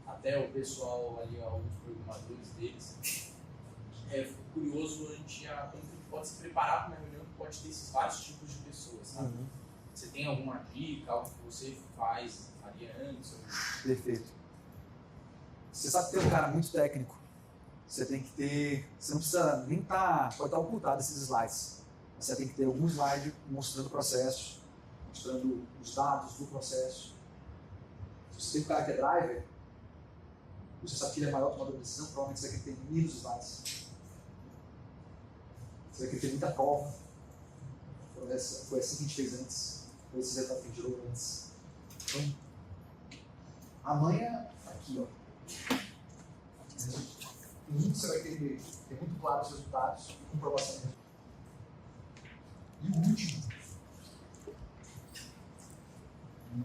até o pessoal ali, alguns programadores deles, é curioso a gente pode se preparar para uma reunião que pode ter esses vários tipos de pessoas, sabe? Uhum. Você tem alguma dica, algo que você faria antes? Perfeito. Você sabe ter um cara muito técnico, você tem que ter, você não precisa nem pode estar ocultado esses slides. Você tem que ter algum slide mostrando o processo, mostrando os dados do processo. Se você tem um cara que é driver, você sabe que ele é maior tomador de decisão, provavelmente você vai querer ter muitos slides. Você vai querer ter muita prova. Foi assim que a gente fez antes. Foi esse resultado que a gente gerou antes. Então, amanhã, aqui, ó. Um, você vai ter muito claro os resultados, comprovação de resultados. E o último,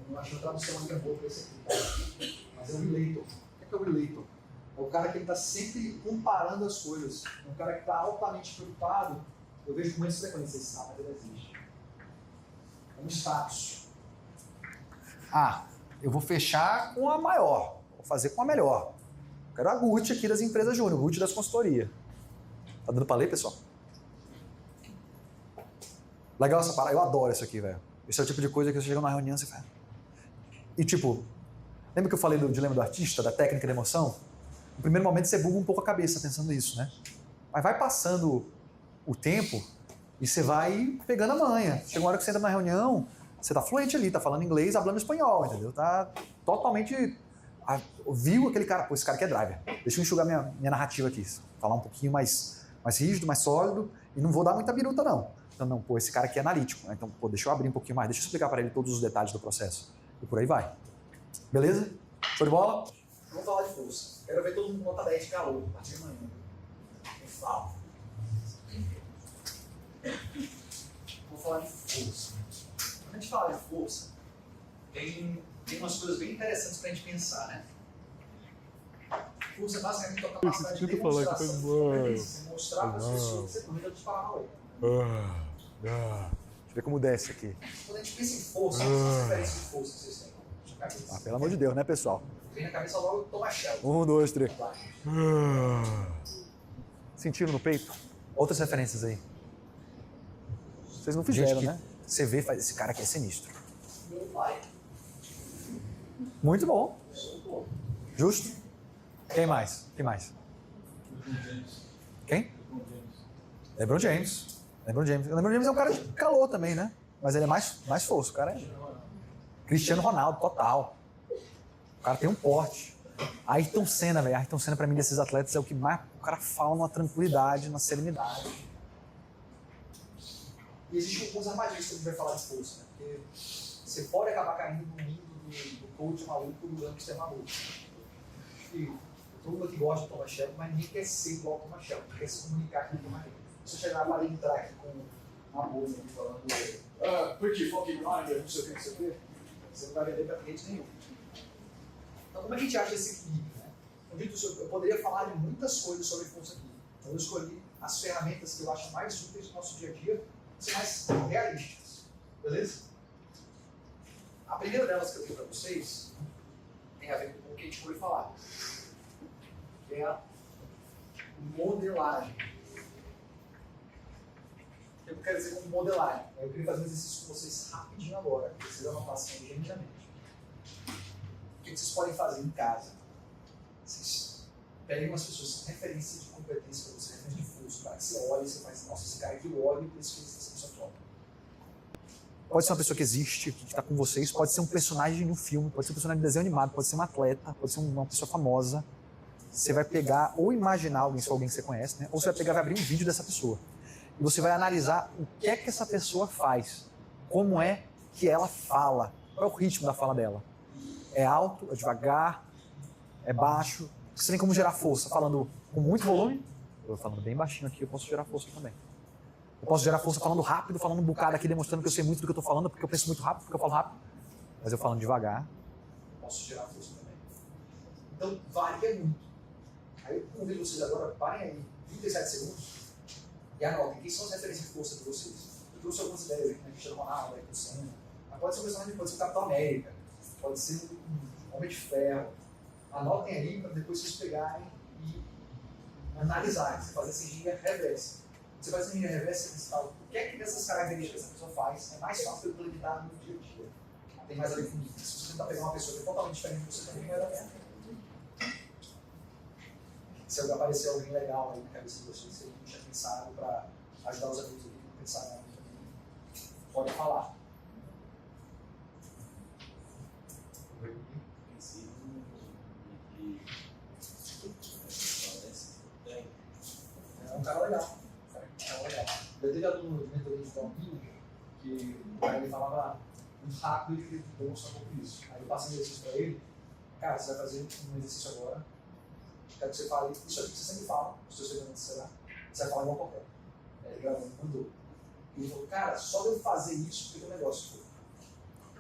não acho que a tradução ainda é boa para esse aqui, tá? Mas é o relator. O que é o relator? É o cara que está sempre comparando as coisas. É um cara que está altamente preocupado. Eu vejo com muita frequência esse mas ele existe. É um status. Ah, eu vou fechar com a maior. Vou fazer com a melhor. Eu quero a Gucci aqui das empresas júnior, Gucci das consultorias. Tá dando pra ler, pessoal? Legal essa parada. Eu adoro isso aqui, velho. Esse é o tipo de coisa que você chega numa reunião e você fala. E tipo, lembra que eu falei do dilema do artista, da técnica da emoção? No primeiro momento você buga um pouco a cabeça pensando nisso, né? Mas vai passando o tempo e você vai pegando a manha. Chega uma hora que você entra na reunião, você tá fluente ali, tá falando inglês, falando espanhol, entendeu? Tá totalmente... Viu aquele cara, pô, esse cara aqui é driver. Deixa eu enxugar minha narrativa aqui. Falar um pouquinho mais rígido, mais sólido e não vou dar muita biruta, não. Então, não, pô, esse cara aqui é analítico. Então, pô, deixa eu abrir um pouquinho mais, deixa eu explicar para ele todos os detalhes do processo. E por aí vai. Beleza? Show de bola? Vamos falar de força. Quero ver todo mundo nota 10 de calor. A partir de amanhã. Eu falo. Vamos falar de força. Quando a gente fala de força, tem umas coisas bem interessantes pra gente pensar, né? Força é basicamente a capacidade de demonstração. Você mostrar para as pessoas que você cuida dos Paranauê. Deixa eu ver como desce aqui. Quando a gente pensa em força, quais são as referências de força que vocês têm? Pelo amor de Deus, né, pessoal? Vem na cabeça logo tomar shell. 1, 2, 3. Sentiram no peito? Outras referências aí. Vocês não fizeram, né? Você vê, faz esse cara aqui é sinistro. Meu pai. Muito bom. Justo? Quem mais? Quem mais? Quem? LeBron James. LeBron James é um cara de calor também, né? Mas ele é mais força. O cara é Cristiano Ronaldo, total. O cara tem um porte. Ayrton Senna, velho. Ayrton Senna, pra mim, desses atletas, é o que mais o cara fala numa tranquilidade, numa serenidade. E existem alguns armadilhas que a gente vai falar de força, né? Porque você pode acabar caindo no mundo do coach maluco, do gangster maluco. E todo mundo que gosta de Thomas Shelby, mas ninguém quer ser igual ao Thomas Shelby, quer se comunicar com uma maneira. Se você chegar para entrar aqui com uma bolsa aqui falando pretty fucking grinder, não sei o que, você não vai vender para cliente nenhum. Então, como é que a gente acha esse equilíbrio, né? Eu poderia falar de muitas coisas sobre força aqui. Então, eu escolhi as ferramentas que eu acho mais úteis no nosso dia a dia, que são mais realistas. Beleza? A primeira delas que eu tenho para vocês tem a ver com o que a gente foi falar. Que é a modelagem. O que eu quero dizer com modelagem? Eu queria fazer um exercício com vocês rapidinho agora. Vocês anotar assim, genuinamente. O que vocês podem fazer em casa? Vocês peguem umas pessoas que são referência de competência para você, referência de força, para que você olhe e você faz, nossa, esse cara aqui eu olho e por isso que essa pessoa top. Pode ser uma pessoa que existe, que está com vocês, pode ser um personagem de um filme, pode ser um personagem de desenho animado, pode ser um atleta, pode ser uma pessoa famosa. Você vai pegar ou imaginar alguém, se for alguém que você conhece, né? Ou você vai pegar e vai abrir um vídeo dessa pessoa. E você vai analisar o que é que essa pessoa faz, como é que ela fala, qual é o ritmo da fala dela. É alto, é devagar, é baixo. Você tem como gerar força falando com muito volume. Eu falando bem baixinho aqui, eu posso gerar força também. Eu posso gerar força falando rápido, falando um bocado aqui, demonstrando que eu sei muito do que eu estou falando, porque eu penso muito rápido, porque eu falo rápido. Mas eu falando devagar, posso gerar força também. Então, varia muito. Aí eu convido vocês agora, parem aí 37 segundos e anotem quem são as referências de força de vocês. Eu trouxe algumas ideias aqui, né? Cristiano Ronaldo, Ayrton Senna. Mas pode ser um personagem, pode ser o Capitão América, pode ser um Homem de Ferro. Anotem aí para depois vocês pegarem e analisarem. Você fazer essa engenharia reversa. Você faz essa engenharia reversa e você fala o que é que dessas características essa pessoa faz é mais fácil de implementar no dia a dia. Tem mais a ver com isso. Se você tentar pegar uma pessoa que é totalmente diferente de você, também vai dar merda. Se aparecer alguém legal aí na cabeça de vocês, que não tinha pensado para ajudar os amigos aqui que não pensaram também, pode falar. É um cara legal. Eu teve aluno de mentoria de Dalpinho que ele falava muito rápido e ele demonstrou um pouco isso. Aí eu passei um exercício para ele. Cara, você vai fazer um exercício agora. quero que você fale isso aqui que você sempre fala, os seus segmentos, será? Você vai falar igual qualquer. Ele gravou, mandou. E ele falou, cara, só de eu fazer isso, fica um negócio.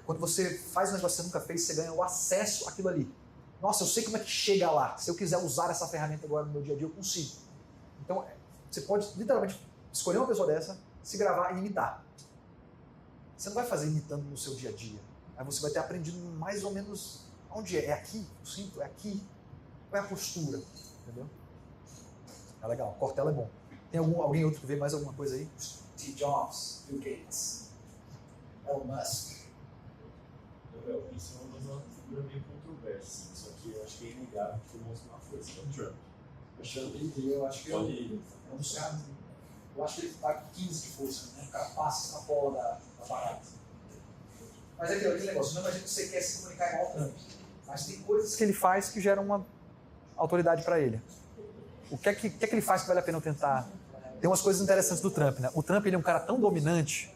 Quando você faz um negócio que você nunca fez, você ganha o acesso àquilo ali. Nossa, eu sei como é que chega lá. Se eu quiser usar essa ferramenta agora no meu dia a dia, eu consigo. Então, você pode literalmente escolher uma pessoa dessa, se gravar e imitar. Você não vai fazer imitando no seu dia a dia. Aí você vai ter aprendido mais ou menos onde é. É aqui? Eu sinto? É aqui? Qual é a postura? Entendeu? É legal. Cortella é bom. Tem alguém outro que vê mais alguma coisa aí? Steve Jobs, Bill Gates, Elon Musk. Isso é uma figura meio controversa, só que eu acho que é inegável que mostra uma força, que é o Trump. Eu acho que é um dos caras. Eu acho que ele está com 15 de força, né? O cara passa na bola da parada. Mas é aquele negócio, não imagina que você quer se comunicar igual ao Trump. Mas tem coisas que ele faz que geram uma autoridade para ele. O que é que ele faz que vale a pena eu tentar? Tem umas coisas interessantes do Trump, né? O Trump ele é um cara tão dominante,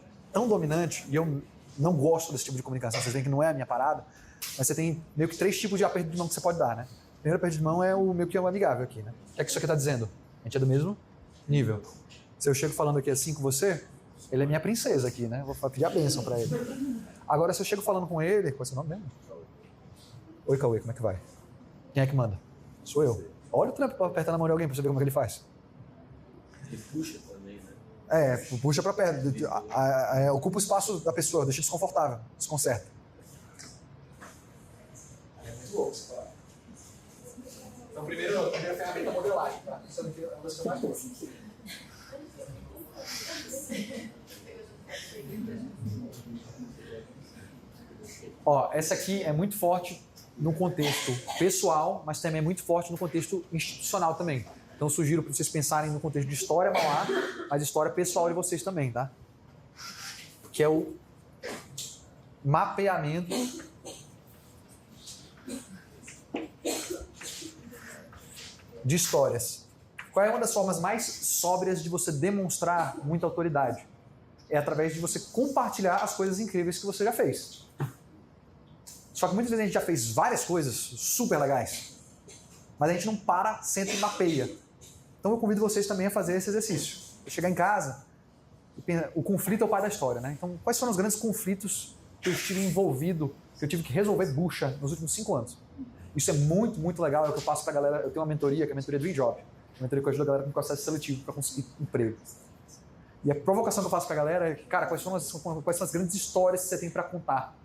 e eu não gosto desse tipo de comunicação, vocês veem que não é a minha parada, mas você tem meio que 3 tipos de aperto de mão que você pode dar, né? O primeiro aperto de mão é o meio que é o amigável aqui, né? O que é que isso aqui está dizendo? A gente é do mesmo nível. Se eu chego falando aqui assim com você, ele é minha princesa aqui, né? Eu vou pedir a bênção para ele. Agora, se eu chego falando com ele, qual é o seu nome mesmo? Oi, Cauê, como é que vai? Quem é que manda? Sou eu. Olha o Trump para apertar na mão de alguém para você ver como é que ele faz. Ele puxa também, né? Puxa para perto. Ocupa o espaço da pessoa, deixa desconfortável, desconcerta. É muito louco você falar. Então, a primeira ferramenta é a modelagem, tá? Isso aqui é uma das que eu mais gosto. Ó, essa aqui é muito forte no contexto pessoal, mas também é muito forte no contexto institucional também. Então, sugiro para vocês pensarem no contexto de história Mauá, mas história pessoal de vocês também, tá? Que é o mapeamento de histórias. Qual é uma das formas mais sóbrias de você demonstrar muita autoridade? É através de você compartilhar as coisas incríveis que você já fez. Só que muitas vezes a gente já fez várias coisas super legais, mas a gente não para, senta e mapeia. Então eu convido vocês também a fazer esse exercício. Eu chegar em casa, o conflito é o pai da história, né? Então quais foram os grandes conflitos que eu estive envolvido, que eu tive que resolver bucha nos últimos 5 anos? Isso é muito, muito legal, é o que eu passo pra galera. Eu tenho uma mentoria, que é a mentoria Dream Job. Uma mentoria que ajuda a galera com processo seletivo para conseguir emprego. E a provocação que eu faço pra galera é que, cara, quais são as grandes histórias que você tem para contar?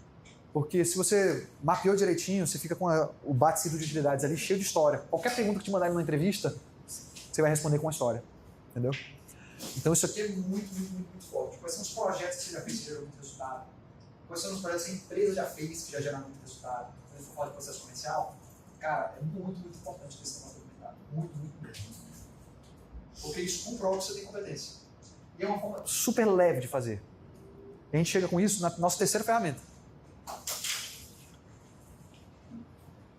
Porque se você mapeou direitinho, você fica com o bate-cinto de utilidades ali cheio de história. Qualquer pergunta que te mandarem numa entrevista, você vai responder com uma história. Entendeu? Então isso aqui é muito, muito, muito, muito forte. Quais são os projetos que você já fez que geram muito resultado? Quais são os projetos que a empresa já fez que já geraram muito resultado? Quando a gente for falar de processo comercial, cara, é muito, muito importante ter esse negócio documentado. Muito, muito mesmo. Porque isso comprova que você tem competência. E é uma forma super leve de fazer. E a gente chega com isso na nossa terceira ferramenta.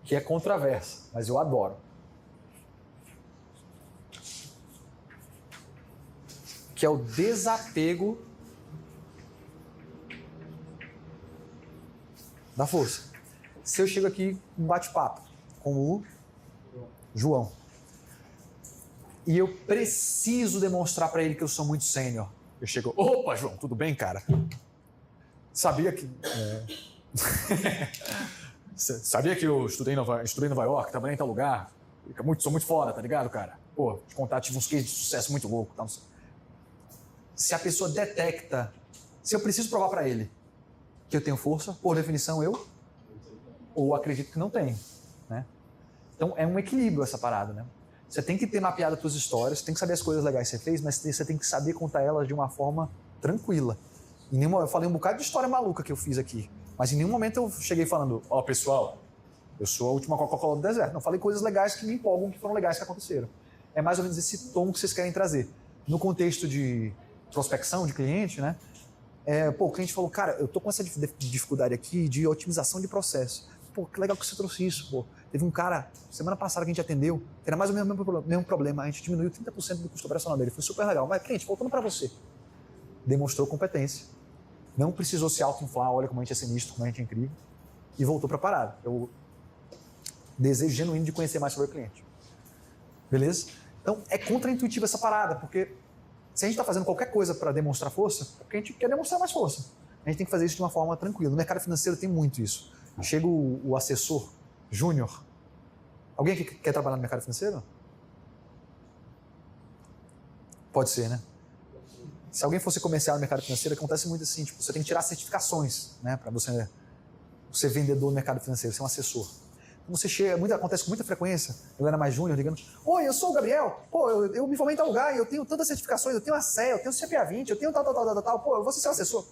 Que é controversa, mas eu adoro. Que é o desapego da força. Se eu chego aqui um bate-papo com o João e eu preciso demonstrar para ele que eu sou muito sênior, eu chego, opa, João, tudo bem, cara? Sabia que sabia que eu estudei em Nova York, trabalhei em tal lugar, sou muito foda, tá ligado, cara? Pô, te contar, tive uns cases de sucesso muito louco, tá? Se a pessoa detecta, se eu preciso provar para ele que eu tenho força, por definição eu, ou acredito que não tenho, né? Então é um equilíbrio essa parada, né? Você tem que ter mapeado as suas histórias, tem que saber as coisas legais que você fez, mas você tem que saber contar elas de uma forma tranquila. Eu falei um bocado de história maluca que eu fiz aqui, mas em nenhum momento eu cheguei falando, ó, pessoal, eu sou a última Coca-Cola do deserto. Não, falei coisas legais que me empolgam, que foram legais que aconteceram. É mais ou menos esse tom que vocês querem trazer. No contexto de prospecção de cliente, né? O cliente falou, cara, eu tô com essa dificuldade aqui de otimização de processo. Pô, que legal que você trouxe isso, pô. Teve um cara, semana passada que a gente atendeu, era mais ou menos o mesmo problema, a gente diminuiu 30% do custo operacional dele, foi super legal. Mas, cliente, voltando para você, demonstrou competência, não precisou se auto-inflar, olha como a gente é sinistro, como a gente é incrível, e voltou para a parada. Eu desejo genuíno de conhecer mais sobre o cliente. Beleza? Então, é contraintuitivo essa parada, porque se a gente está fazendo qualquer coisa para demonstrar força, é porque a gente quer demonstrar mais força. A gente tem que fazer isso de uma forma tranquila. No mercado financeiro tem muito isso. Chega o assessor júnior. Alguém que quer trabalhar no mercado financeiro? Pode ser, né? Se alguém fosse comercial no mercado financeiro, acontece muito assim, tipo, você tem que tirar certificações, né, para você ser vendedor no mercado financeiro, ser um assessor. Então você chega, acontece com muita frequência, eu era mais júnior, ligando, oi, eu sou o Gabriel, pô, eu me formei em tal lugar, eu tenho tantas certificações, eu tenho a CE, eu tenho o CPA20, eu tenho tal, pô, eu vou ser seu assessor.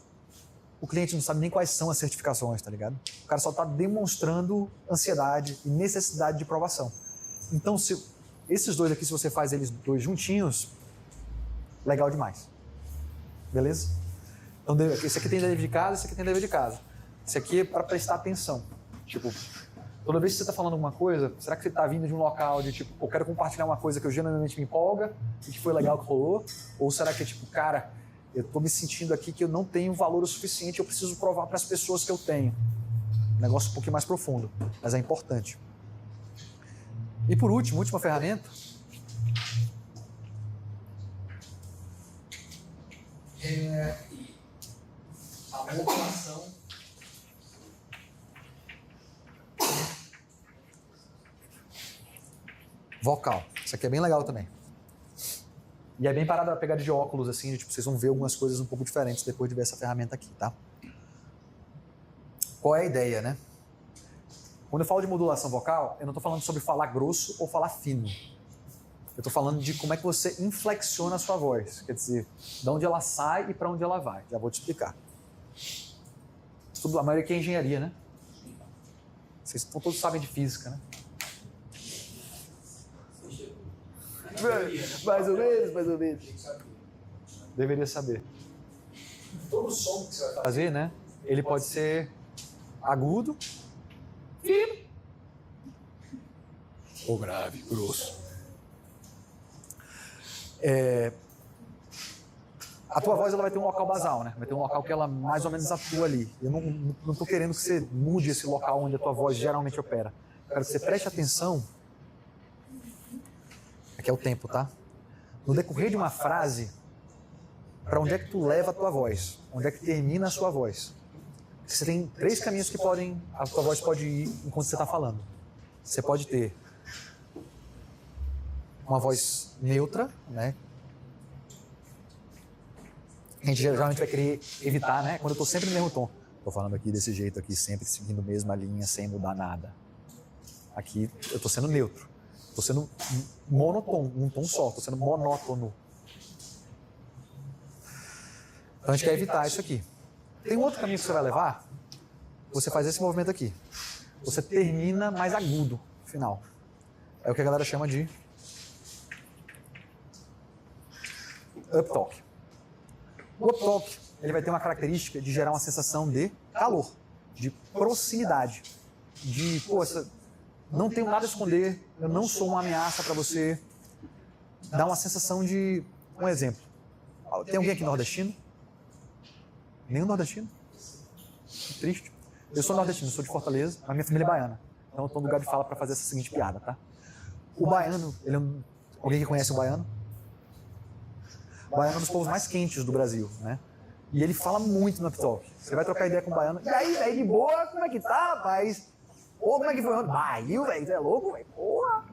O cliente não sabe nem quais são as certificações, tá ligado? O cara só está demonstrando ansiedade e necessidade de provação. Então, esses dois aqui, se você faz eles dois juntinhos, legal demais. Beleza? Então, esse aqui tem dever de casa, esse aqui tem dever de casa. Esse aqui é para prestar atenção. Tipo, toda vez que você está falando alguma coisa, será que você está vindo de um local de tipo, eu quero compartilhar uma coisa que eu genuinamente me empolga e que foi legal que rolou? Ou será que é tipo, cara, eu estou me sentindo aqui que eu não tenho valor o suficiente, eu preciso provar para as pessoas que eu tenho? Um negócio um pouquinho mais profundo, mas é importante. E por último, última ferramenta. É a modulação vocal. Isso aqui é bem legal também. E é bem parada a pegada de óculos, assim, de, tipo, vocês vão ver algumas coisas um pouco diferentes depois de ver essa ferramenta aqui, tá? Qual é a ideia, né? Quando eu falo de modulação vocal, eu não estou falando sobre falar grosso ou falar fino. Eu estou falando de como é que você inflexiona a sua voz. Quer dizer, de onde ela sai e para onde ela vai. Já vou te explicar. A maioria aqui é engenharia, né? Vocês todos sabem de física, né? Mais ou menos. Deveria saber. Todo som que você vai fazer, né? Ele pode ser agudo, fino ou grave, grosso. A tua voz ela vai ter um local basal, né? Vai ter um local que ela mais ou menos atua ali. Eu não estou querendo que você mude esse local onde a tua voz geralmente opera. Eu quero que você preste atenção. Aqui é o tempo, tá? No decorrer de uma frase, para onde é que tu leva a tua voz? Onde é que termina a sua voz? Você tem 3 caminhos que a tua voz pode ir enquanto você está falando. Você pode ter uma voz neutra, né? A gente geralmente vai querer evitar, né? Quando eu estou sempre no mesmo tom. Estou falando aqui desse jeito aqui, sempre seguindo a mesma linha, sem mudar nada. Aqui eu estou sendo neutro. Estou sendo monotônico, um tom só. Estou sendo monótono. Então a gente quer evitar isso aqui. Tem um outro caminho que você vai levar. Você faz esse movimento aqui. Você termina mais agudo no final. É o que a galera chama de uptalk. O uptalk, ele vai ter uma característica de gerar uma sensação de calor, de proximidade, de, pô, não tenho nada a esconder, eu não sou uma ameaça para você. Dá uma sensação de, um exemplo. Tem alguém aqui nordestino? Nenhum nordestino? Que triste. Eu sou nordestino, eu sou de Fortaleza, a minha família é baiana. Então eu estou no lugar de fala para fazer essa seguinte piada, tá? O baiano, ele é alguém que conhece o baiano? O baiano é um dos povos mais quentes do Brasil, né? E ele fala muito no uptalk. Você vai trocar ideia com o baiano. E aí, velho, de boa? Como é que tá, rapaz? Pô, como é que foi ontem? Bahia, velho, tu é louco, velho? Porra!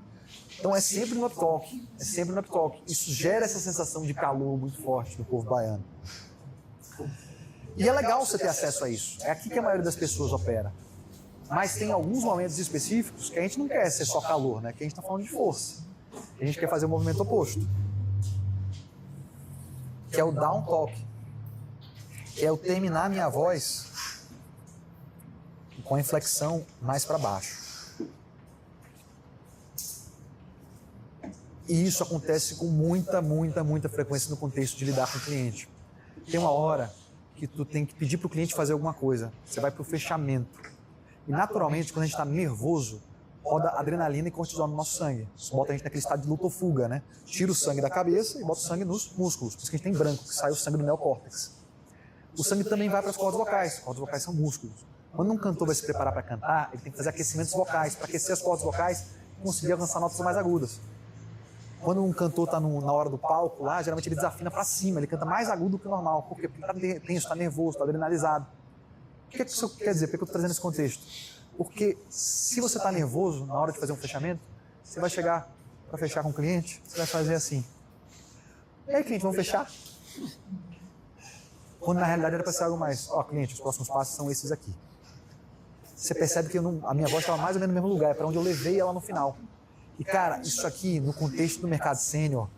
Então é sempre no uptalk. É sempre no uptalk. Isso gera essa sensação de calor muito forte no povo baiano. E é legal você ter acesso a isso. É aqui que a maioria das pessoas opera. Mas tem alguns momentos específicos que a gente não quer ser só calor, né? Que a gente está falando de força. A gente quer fazer o movimento oposto. Que é o down talk. Que é eu terminar a minha voz com a inflexão mais para baixo. E isso acontece com muita frequência no contexto de lidar com o cliente. Tem uma hora que tu tem que pedir para o cliente fazer alguma coisa. Você vai para o fechamento. E naturalmente, quando a gente está nervoso, roda adrenalina e cortisol no nosso sangue. Isso bota a gente naquele estado de luta ou fuga, né? Tira o sangue da cabeça e bota o sangue nos músculos. Por isso que a gente tem branco, que sai o sangue do neocórtex. O sangue também vai para as cordas vocais. As cordas vocais são músculos. Quando um cantor vai se preparar para cantar, ele tem que fazer aquecimentos vocais, para aquecer as cordas vocais e conseguir alcançar notas mais agudas. Quando um cantor está na hora do palco lá, geralmente ele desafina para cima, ele canta mais agudo do que o normal, porque ele está tenso, está nervoso, está adrenalizado. O que isso quer dizer? Por que eu estou trazendo esse contexto? Porque se você está nervoso na hora de fazer um fechamento, você vai chegar para fechar com o cliente, você vai fazer assim. E aí, cliente, vamos fechar? Quando na realidade era para ser algo mais, ó, cliente, os próximos passos são esses aqui. Você percebe que a minha voz estava mais ou menos no mesmo lugar, é para onde eu levei ela no final. E, cara, isso aqui, no contexto do mercado sênior,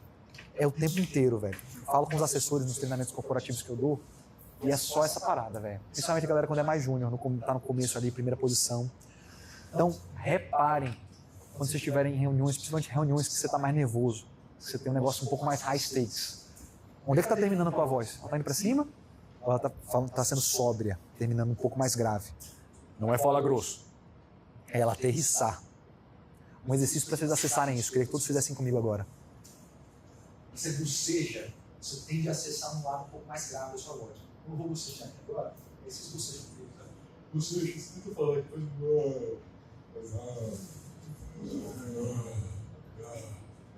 é o tempo inteiro, velho. Falo com os assessores nos treinamentos corporativos que eu dou, e é só essa parada, velho. Principalmente a galera quando é mais júnior, tá no começo ali, primeira posição. Então, reparem, quando vocês estiverem em reuniões, principalmente reuniões que você está mais nervoso, que você tem um negócio um pouco mais high stakes. Onde é que está terminando a tua voz? Ela está indo para cima? Ou ela está sendo sóbria, terminando um pouco mais grave? Não é falar grosso, é ela aterrissar. Um exercício para vocês acessarem isso, queria que todos fizessem comigo agora. Você boceja, você tende a acessar um lado um pouco mais grave da sua voz. Não vou bocejar aqui agora, esses bocejam comigo, tá? Boceja, você tenta falar aqui,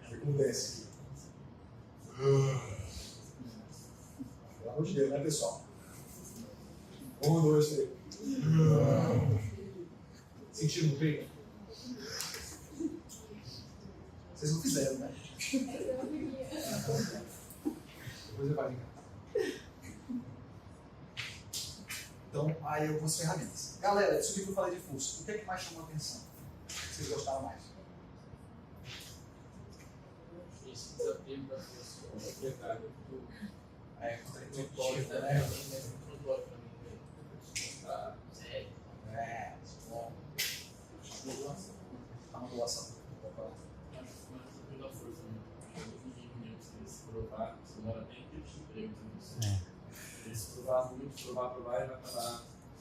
faz como desce aqui. Pelo amor de Deus, né, pessoal? 1, 2, 3. Sentindo o peito? Vocês não fizeram, né? Depois eu faço. Então, aí algumas ferramentas. Galera, isso aqui que eu falei de fluxo. O que é que mais chamou a atenção? Vocês gostaram mais? Esse desafio da força é verdade. Contraintuitivo, né? Bom. A modulação.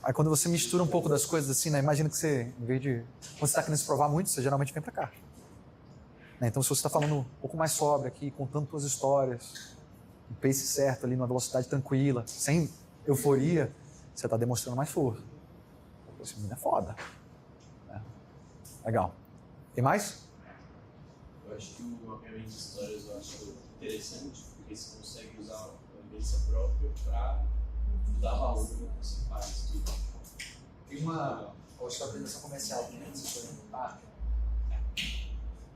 Aí quando você mistura um pouco das coisas assim, né? Imagina que você, em vez de... Quando você está querendo se provar muito, você geralmente vem pra cá. Né? Então se você está falando um pouco mais sóbrio aqui, contando suas histórias, um pace certo ali, numa velocidade tranquila, sem euforia, você está demonstrando mais força. Esse menino é foda. Legal. Tem mais? Eu acho que o mapeamento de histórias eu acho interessante, porque você consegue usar a vivência própria para dar valor no que você faz. Tudo. Tem uma apresentação comercial também,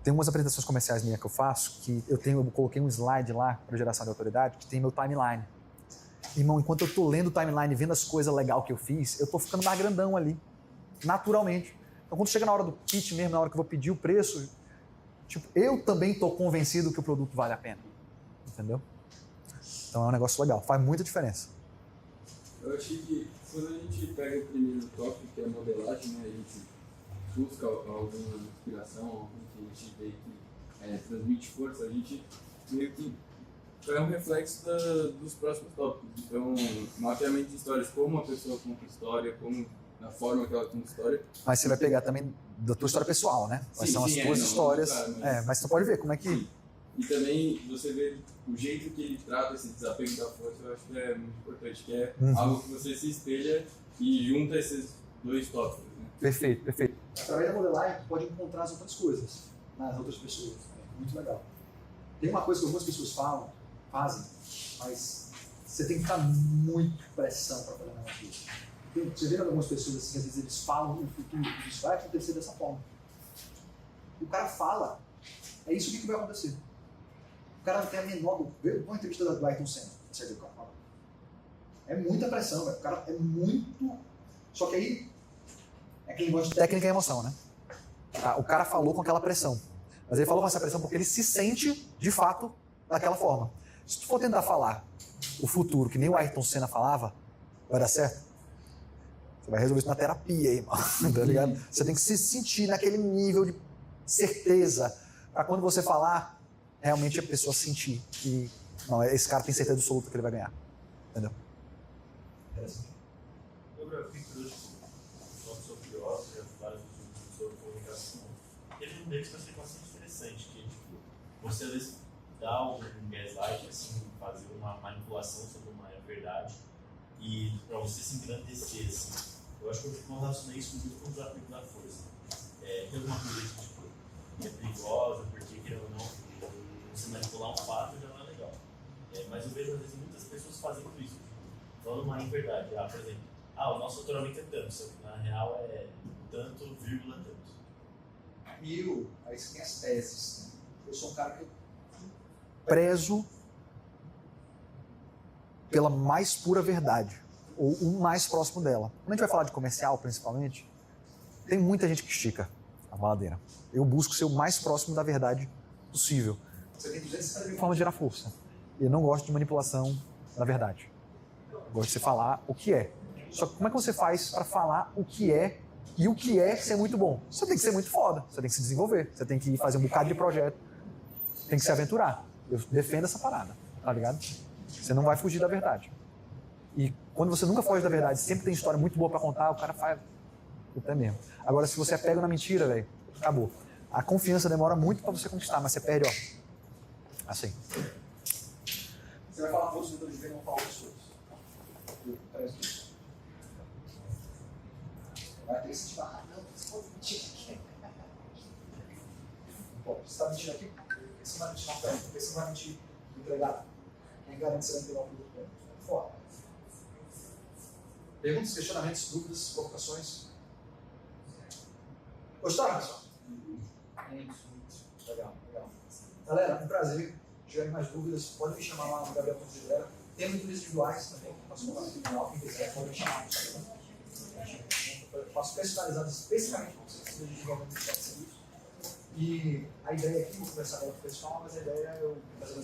tem umas apresentações comerciais minhas que eu faço, que eu coloquei um slide lá para geração de autoridade, que tem meu timeline. Irmão, enquanto eu tô lendo o timeline, vendo as coisas legais que eu fiz, eu tô ficando mais grandão ali, naturalmente. Então, quando chega na hora do pitch mesmo, na hora que eu vou pedir o preço, tipo, eu também tô convencido que o produto vale a pena. Entendeu? Então é um negócio legal, faz muita diferença. Eu achei que quando a gente pega o primeiro tópico, que é a modelagem, né, a gente busca alguma inspiração, algo que a gente vê que transmite força, a gente meio que é um reflexo dos próximos tópicos. Então, mapeamento de histórias, como a pessoa conta história, como a forma que ela conta história. Mas você vai pegar também da tua história pessoal, né? Quais são as tuas histórias. Mas você pode ver como é que... Sim. E também você vê o jeito que ele trata esse desapego da força, eu acho que é muito importante, que é algo que você se espelha e junta esses dois tópicos. Né? Perfeito, perfeito. Através da modelagem, tu pode encontrar as outras coisas nas outras pessoas. É muito legal. Tem uma coisa que algumas pessoas fazem, mas você tem que ficar muito pressão para fazer uma coisa. Você vê algumas pessoas assim, às vezes eles falam no futuro, isso vai acontecer dessa forma. O cara fala, é isso que vai acontecer. O cara não tem a menor... Vê uma entrevista do Ayrton Senna, você vê o cara fala. É muita pressão, velho. O cara é muito... Só que aí é aquele negócio de técnica e emoção, né? O cara falou com aquela pressão. Mas ele falou com essa pressão porque ele se sente, de fato, daquela forma. Se tu for tentar falar o futuro, que nem o Ayrton Senna falava, vai dar certo? Você vai resolver isso na terapia aí, mano. Tá ligado? Você tem que se sentir naquele nível de certeza, para quando você falar, realmente a pessoa sentir que não, esse cara tem certeza absoluta que ele vai ganhar. Entendeu? Eu fiquei curioso sobre Oscar, vários sobre comunicação. Teve um deles que eu achei bastante interessante, que tipo, você às vezes dá um gaslight, assim, fazer uma manipulação sobre uma verdade e para você se engrandecer, assim. Eu acho que eu vou relacionar isso muito com o desafio da força. Tem alguma coisa que tipo, é perigosa, porque querendo ou não, você manipular um fato já não é legal. Mas eu vejo às vezes muitas pessoas fazendo isso, falando uma inverdade. Por exemplo, o nosso faturamento é tanto, só que na real é tanto, vírgula, tanto. E aí você tem as teses. Eu sou um cara que prezo pela mais pura verdade, ou o mais próximo dela. Quando a gente vai falar de comercial, principalmente, tem muita gente que estica a baladeira. Eu busco ser o mais próximo da verdade possível. Você tem 250 mil formas de gerar força. E eu não gosto de manipulação da verdade. Eu gosto de você falar o que é. Só que como é que você faz para falar o que é e o que é ser muito bom? Você tem que ser muito foda, você tem que se desenvolver, você tem que fazer um bocado de projeto, tem que se aventurar. Eu defendo essa parada, tá ligado? Você não vai fugir da verdade. E quando você nunca foge da verdade, sempre tem história muito boa pra contar, o cara faz... Puta, é mesmo. Agora, se você é pego na mentira, velho, acabou. A confiança demora muito pra você conquistar, mas você perde, ó. Assim. Você vai falar com outros vendedores de venda, não falar pessoas. Eu prezo isso. Vai ter que se esbarrar. Não, você pode mentir aqui. Bom, você está mentindo aqui? Por que você vai mentir na frente? Por que você vai mentir no empregado? Quem garante que você vai entregar o produto para ele? Fora. Perguntas, questionamentos, dúvidas, provocações? Gostaram, pessoal? Muito. Legal, legal. Galera, um prazer. Se tiverem mais dúvidas, podem me chamar lá no Gabriel.Gilera. Tem mentorias individuais também. Faço contato individual, quem quiser, pode me chamar. Eu faço personalizadas especificamente para você que precisa de desenvolvimento de serviço. E a ideia aqui, vou conversar agora com o pessoal, mas a ideia é eu fazer